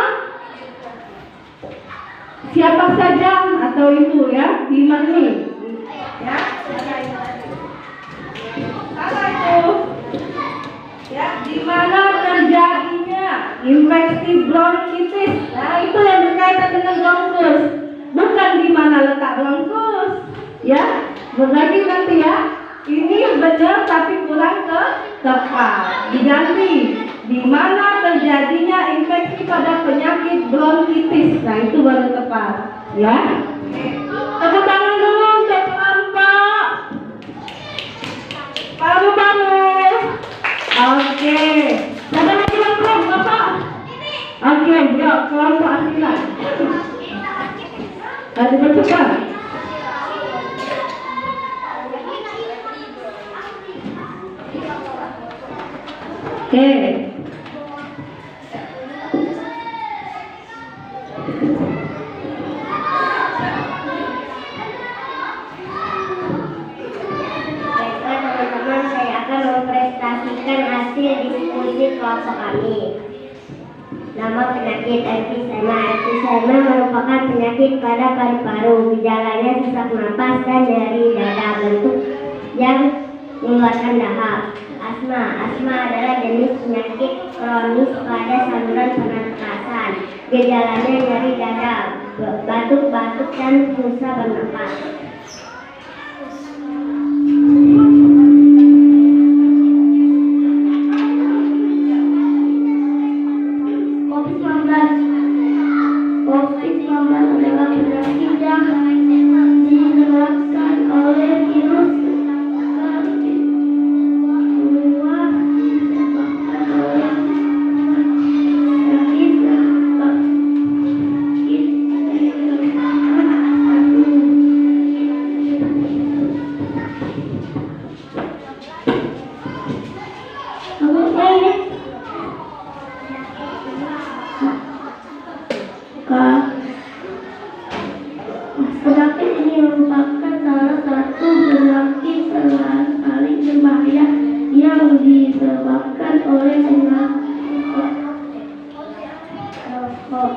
siapa saja atau itu ya, di mana nih? Ya, salah itu. Ya, di mana terjadinya infeksi bronkitis? Nah, itu yang berkaitan dengan bronkus. Bukan di mana letak bronkus. Ya, berarti nanti ya. Ini benar tapi kurang tepat. Diganti. Di mana terjadinya infeksi pada penyakit bronkitis. Nah, itu baru tepat. Ya. Tepuk tangan dulu untuk Pak. Paru-paru. Oke. Siapa lagi yang belum, Bapak? Oke, yuk kelompok Asila. Tadi bertukar. Oke. Teman-teman, saya akan mempresentasikan hasil diskusi kelompok kami. Nama penyakit emfisema. Emfisema merupakan penyakit pada paru-paru. Gejalanya sesak napas dan nyeri dada, bentuk yang mengeluarkan dahak. Asma adalah jenis penyakit kronis pada saluran pernapasan. Gejalanya nyeri dada, batuk-batuk dan susah bernapas. COVID-19 adalah penyakit yang disebabkan oleh virus oleh penyakit rokok.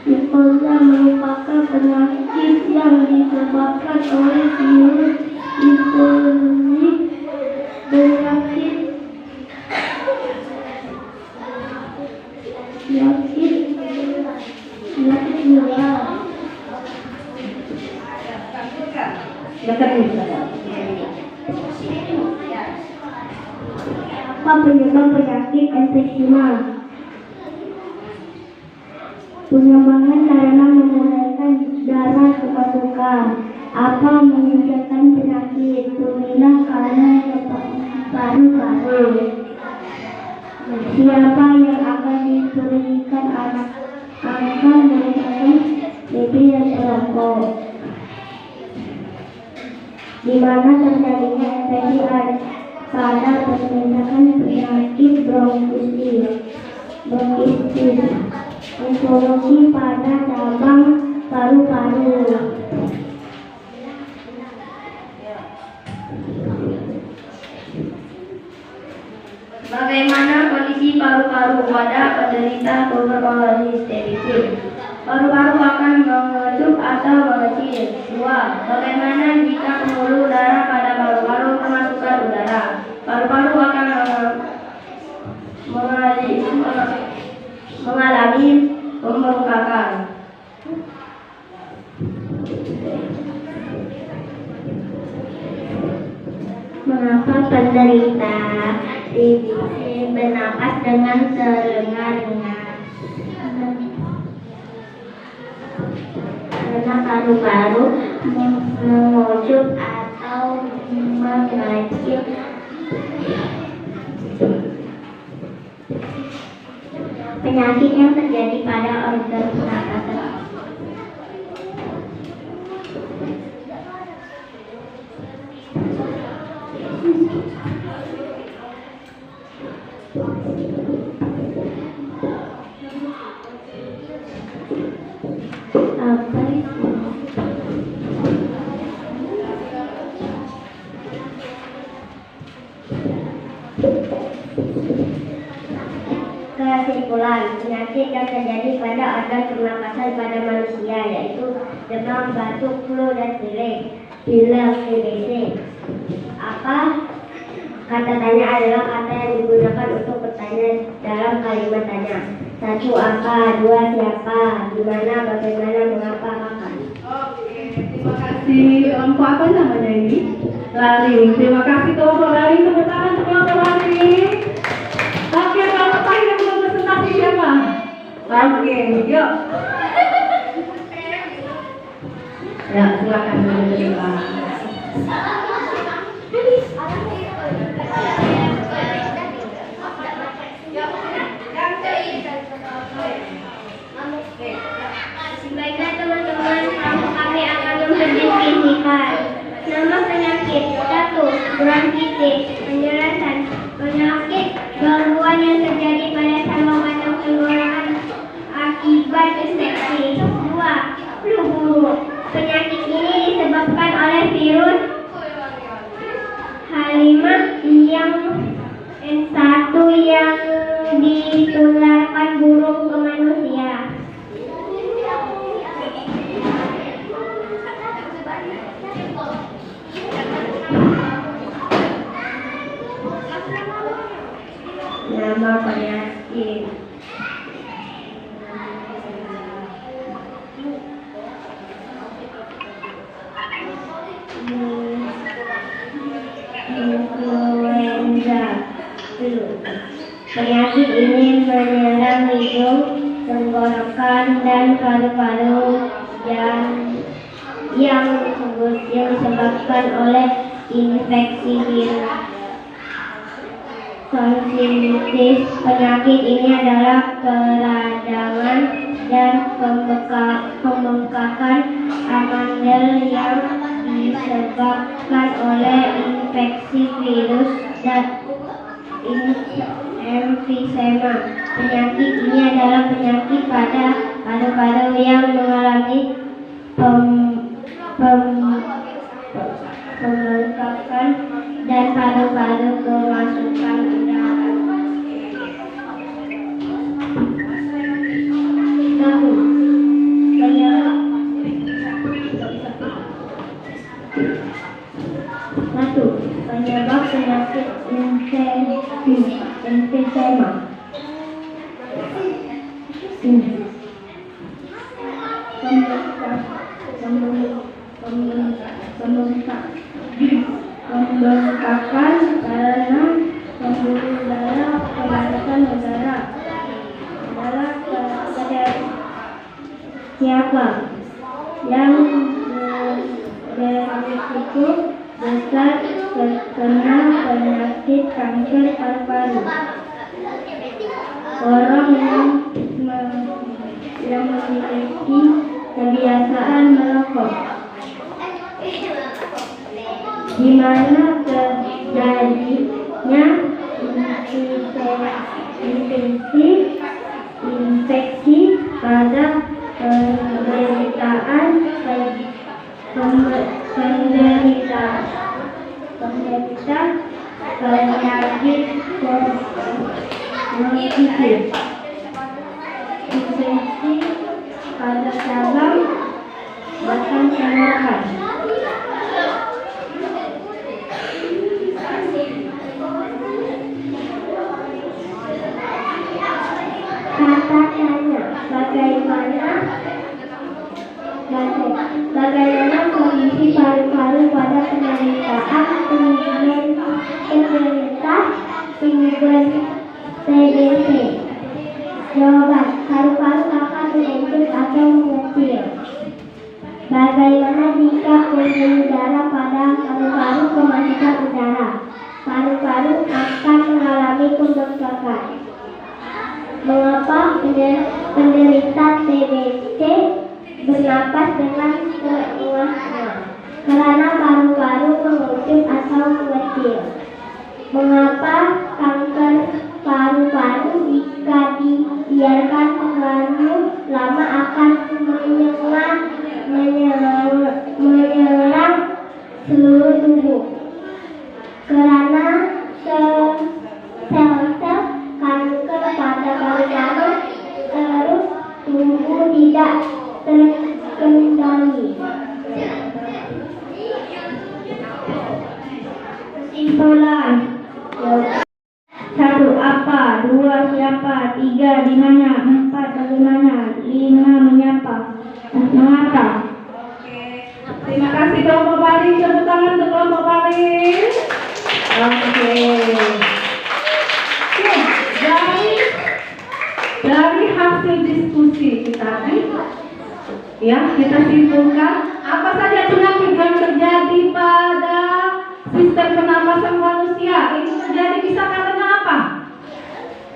Difteria merupakan penyakit yang disebabkan oleh virus difteri. Penyakit menular. Apa penyebab penyakit emfisema? Pengembangan karena menggunakan darah kemasukan. Apa menyebabkan penyakit? Pemilah karena paru-paru. Siapa yang akan diberikan anak merupakan baby yang perokok. Di mana terjadinya infeksi pada perlintasan penyakit bronkitis, infeksi pada cabang paru-paru. Bagaimana kondisi paru-paru pada penderita tuberkulosis TBC? Paru-paru akan mengecup atau mengecil. 2. Bagaimana jika pembuluh darah pada paru-paru kemasukan udara? Paru-paru akan mengalami pembengkakan. Mengapa penderita TBC bernapas dengan terlengar-lengar? Karena paru-paru mengecup atau mengecil. Penyakit yang terjadi pada organ pernapasan. Apa itu? Kesimpulan, penyakit yang terjadi pada organ pernapasan pada manusia yaitu demam, batuk, flu, dan pilek TBC. Apa? Kata tanya adalah kata yang digunakan untuk bertanya dalam kalimat tanya. 1. Apa? 2. Siapa? Dimana? Bagaimana? Mengapa? Kapan? Oke, terima kasih. Kelompok apa namanya ini? Lali. Terima kasih kelompok Lali. Tepuk tangan untuk kelompok Lali. Oke, kelompok terakhir yang belum presentasi siapa? Oke, yuk. Ya, silakan menerima. Baiklah teman-teman, kami akan mendefinisikan nama penyakit. 1. Bronkitis. Penjelasan, penyakit gangguan yang terjadi pada saluran atau tenggorokan akibat infeksi. 2. Flu burung. Penyakit ini disebabkan oleh virus H5N1 yang ditularkan burung ke manusia. Nama penyakit. Influenza flu. Penyakit ini menyerang hidung, tenggorokan, dan paru-paru yang disebabkan oleh infeksi virus tonsillitis. Penyakit ini adalah peradangan dan pembengkakan amandel yang disebabkan oleh infeksi virus dan emfisema. Penyakit ini adalah penyakit pada paru-paru yang mengalami pembengkakan dan paru-paru kemasukan udara. emfisema. Pembengkakan karena pembuluh darah, pemanasan udara adalah pada siapa yang berisiko besar terkena penyakit kanker paru-paru. Orang yang memiliki kebiasaan merokok. Di mana terjadinya infeksi pada penderita penyakit positif, infeksi pada cabang batang tenggorokan. Kata tanya, bagaimana kondisi paru-paru pada penderita TBC? Jawaban, paru-paru akan menyempit atau mengecil. Bagaimana jika pembuluh darah pada paru-paru kemasukan udara? Paru-paru akan mengalami pembengkakan. Mengapa penderita TBC bernapas dengan terengah-engah? Karena paru-paru mengerucut atau mengecil. Mengapa kanker paru-paru jika dibiarkan terlalu lama akan menyerang seluruh tubuh? Karena sel-sel kanker pada paru-paru terus tumbuh tidak terkendali. Kesimpulan. 1. Apa? 2. Siapa? 3. Di mana? 4. Bagaimana? 5. Menyapa. Mengapa? Terima kasih kelompok paling, tepuk tangan untuk kelompok paling. Oke. Dari hasil diskusi kita tadi, ya kita simpulkan apa saja penyakit yang terjadi pada sistem pernapasan manusia. Ini terjadi bisa karena apa?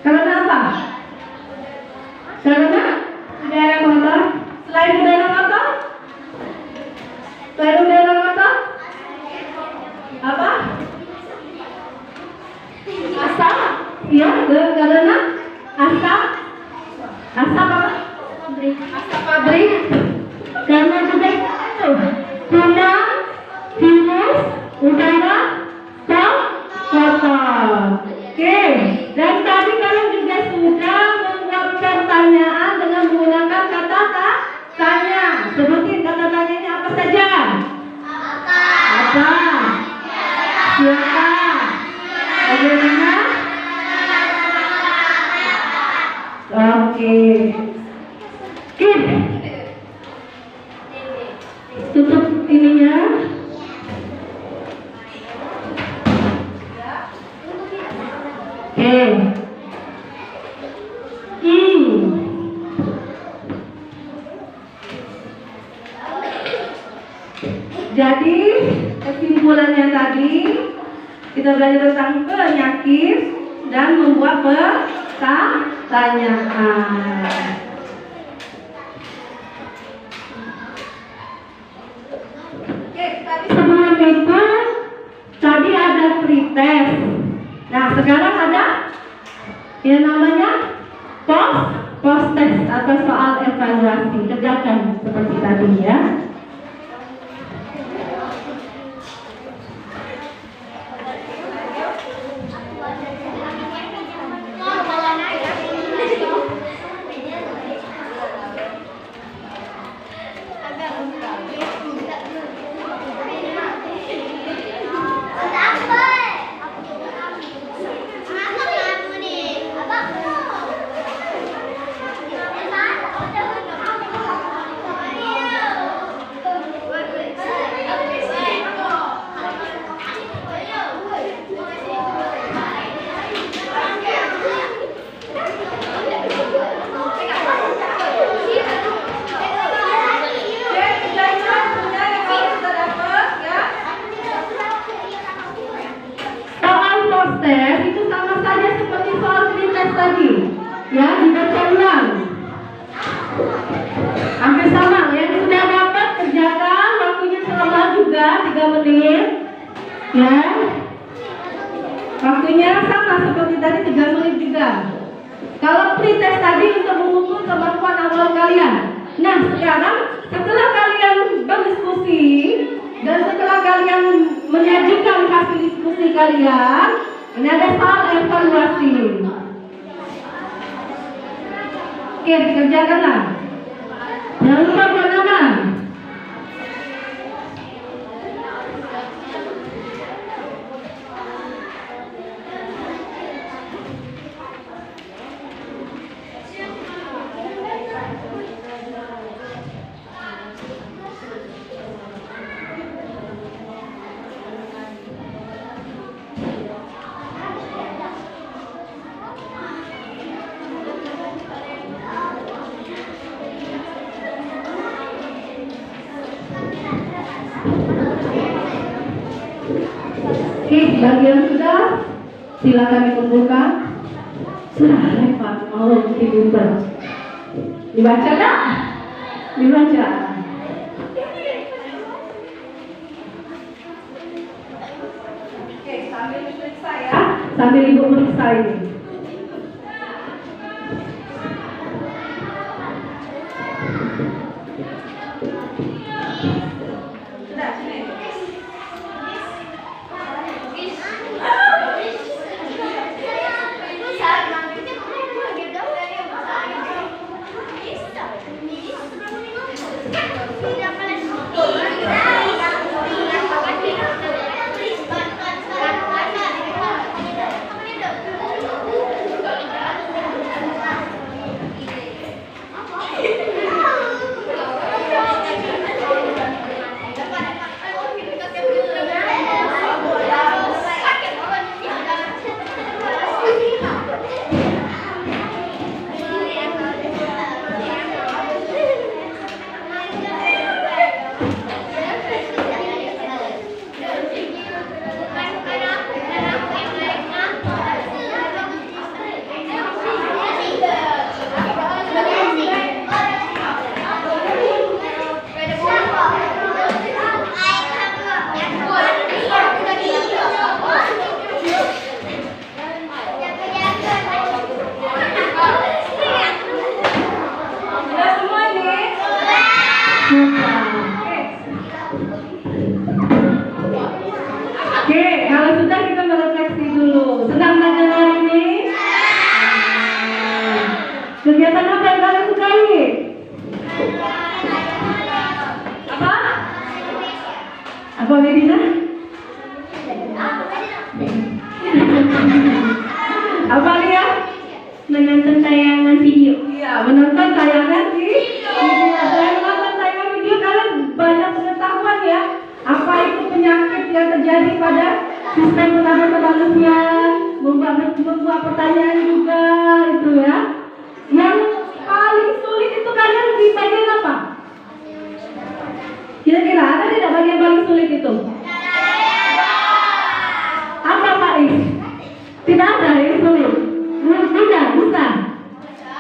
Karena apa? Karena udara kotor. Selain udara kotor, apa? Asap. Ya, karena asap apa? Asap pabrik. Karena juga guna virus udara kotor. Oke, dan tadi kalian juga sudah menjawab pertanyaan dengan menggunakan kata tanya. Sebutin kata tanyanya apa saja? Apa? Siapa? Bagaimana? Oke. Tutup ininya. Jadi kesimpulannya tadi kita belajar tentang penyakit dan membuat pertanyaan. Sebelum itu tadi ada pretest. Nah sekarang ada yang namanya post test atau soal evaluasi. Kerjakan seperti tadi ya. jadi 3 menit juga. Kalau pretest tadi untuk mengukur kemampuan awal kalian. Nah, sekarang setelah kalian berdiskusi dan setelah kalian menyajikan hasil diskusi kalian, ini ada soal evaluasi. Oke, dikerjakanlah. Jangan lupa buat nama. Oke, bagian sudah, silakan dikumpulkan. Sudah, Pak, mau tidur. Dibaca tak? Dibaca. Oke, sambil periksa ya. Sambil ibu periksa ini. Sudah, sini. Oke, kalau sudah kita merefleksi dulu. Senang belajar hari ini? Kegiatan apa yang kalian sukai? Apa? Apa Medina? Apa Lia? Menonton tayangan video. Iya, menonton tayangan video. Saya menonton tayangan video, kalian banyak pengetahuan ya. Apa itu penyakit yang terjadi pada sistem pernafasan manusia, membuat pertanyaan juga itu ya. Yang paling sulit itu kalian di bagian apa? Kira-kira ada tidak bagian paling sulit itu? Apa Pak Is? Tidak ada yang sulit. Tidak, bukan.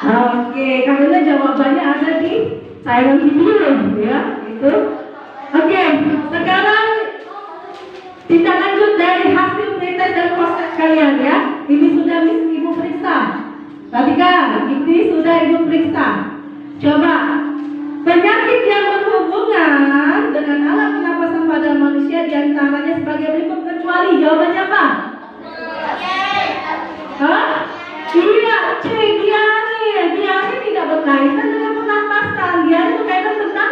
Oke, karena jawabannya ada di tayangan video ya, itu. Oke, sekarang kita lanjut dari hasil pretest dan proses kalian ya. Ini sudah Ibu periksa. Perhatikan, ini sudah Ibu periksa. Coba, penyakit yang berhubungan dengan alat pernapasan pada manusia diantaranya sebagai berikut kecuali. Jawabannya apa? Hah? Iya, diare. Diare tidak berkaitan dengan pernapasan. Diare berkaitan tentang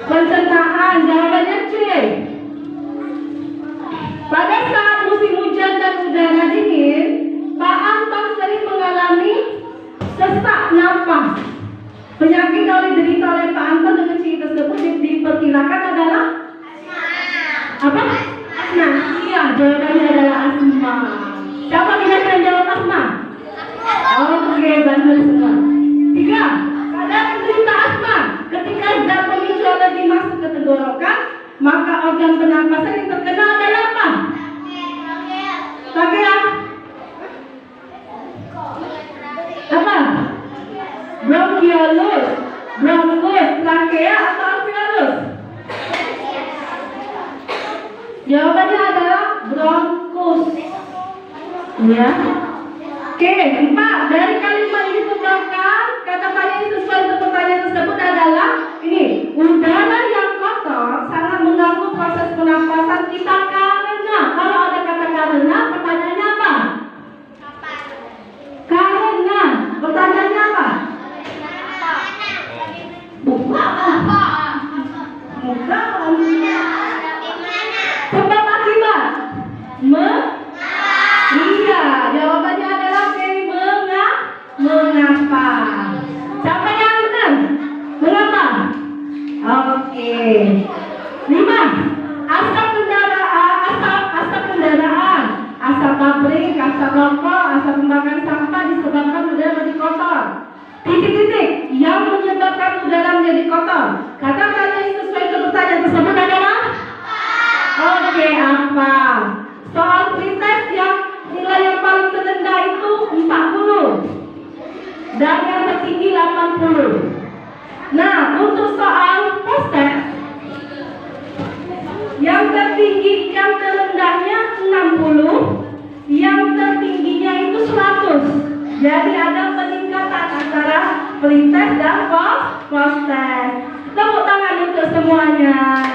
pencernaan. Jawabannya C. Pada saat musim hujan dan udara dingin, Pak Anton sering mengalami sesak nafas. Penyakit yang diderita oleh Pak Anton dengan ciri tersebut diperkirakan adalah apa? Asma. Iya, jawabannya adalah asma. Siapa kira-kira jawab asma? Oke, bantu semua. 3. Pada penderita asma, ketika zat pemicu alergi masuk ke tenggorokan, maka organ pernapasan yang terkena adalah apa? Trachea. Apa? Bronchiolus, bronchus, trachea atau alveolus? Jawabannya adalah bronchus. Ya. Oke, 4. Dari kalimat ini merupakan kata-kata yang sesuai untuk pertanyaan tersebut adalah ini. Udara yang kotor sangat mengganggu proses pernapasan kita karena, kalau ada kata karena, pertanyaannya apa? Karena, pertanyaannya apa? Bukan. Sebab akibat. Iya, jawabannya adalah mengapa. Siapa yang benar? Mengapa? Oke. 5. Asap kendaraan, asap pabrik, asap rokok, asap pembakaran sampah disebabkan udara menjadi kotor. Titik-titik yang menyebabkan udara menjadi kotor. Kata-kata yang sesuai dengan pertanyaan tersebut adalah oke, apa? Soal pretest yang nilai yang paling terendah itu 40 dan yang tertinggi 80. Nah, untuk soal post-test yang tertinggi, yang terendahnya 60, yang tertingginya itu 100. Jadi ada peningkatan antara pretest dan post-test. Tepuk tangan untuk semuanya.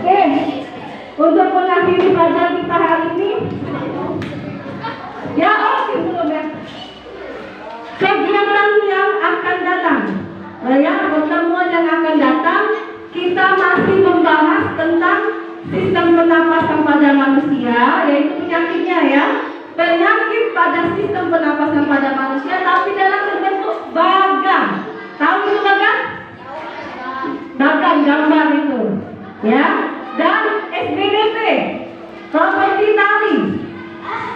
Oke, untuk mengakhiri pelajaran kita hari ini, ya oke belum ya. Kegiatan yang akan datang, ya pertemuan yang akan datang, kita masih membahas tentang sistem pernapasan pada manusia, yaitu penyakitnya ya. Penyakit pada sistem pernapasan pada manusia, tapi dalam bentuk bagan. Tahu itu bagan? Bagan gambar itu, ya. Dan SBDP, properti tali.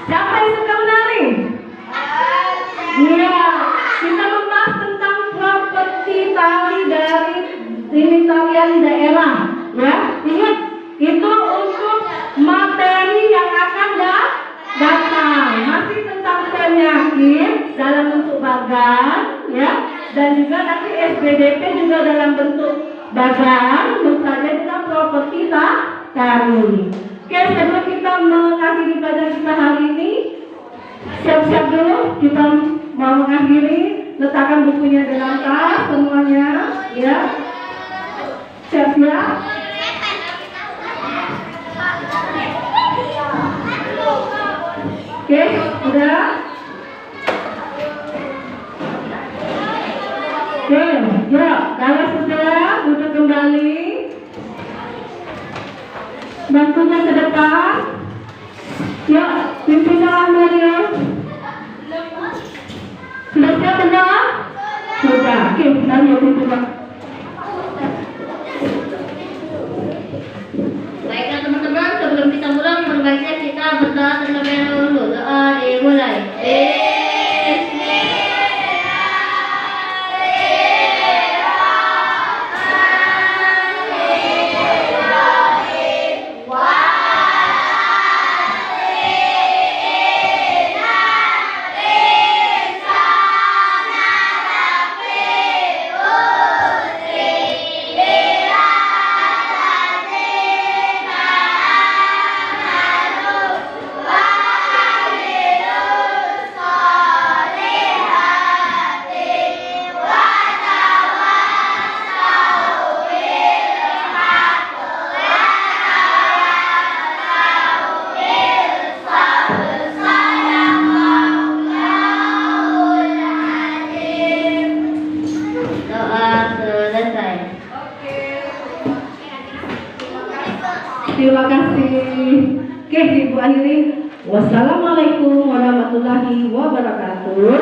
Siapa yang suka menari? Iya, kita membahas tentang properti tali dari ini talian daerah, ya. Ingat, itu untuk materi yang akan datang. Masih tentang penyakit dalam bentuk bagan, ya. Dan juga nanti SBDP juga dalam bentuk bagan, misalnya kita properti tali. Oke, sebelum kita mengakhiri pelajaran kita hari ini, siap-siap dulu, kita mau mengakhiri. Letakkan bukunya dalam tas semuanya, ya. Siap-siap. Oke, udah. Oke, ya, kalau sudah duduk kembali, bantunya ke depan. Ya, pimpinan Mario. Sudah siap benar? Sudah. Oke, Mario pimpinan. Baiklah teman-teman, sebelum kita mulai, baiknya kita berdoa terlebih dahulu. Doa dimulai. Terima kasih. Oke, Ibu akhiri. Wassalamualaikum warahmatullahi wabarakatuh.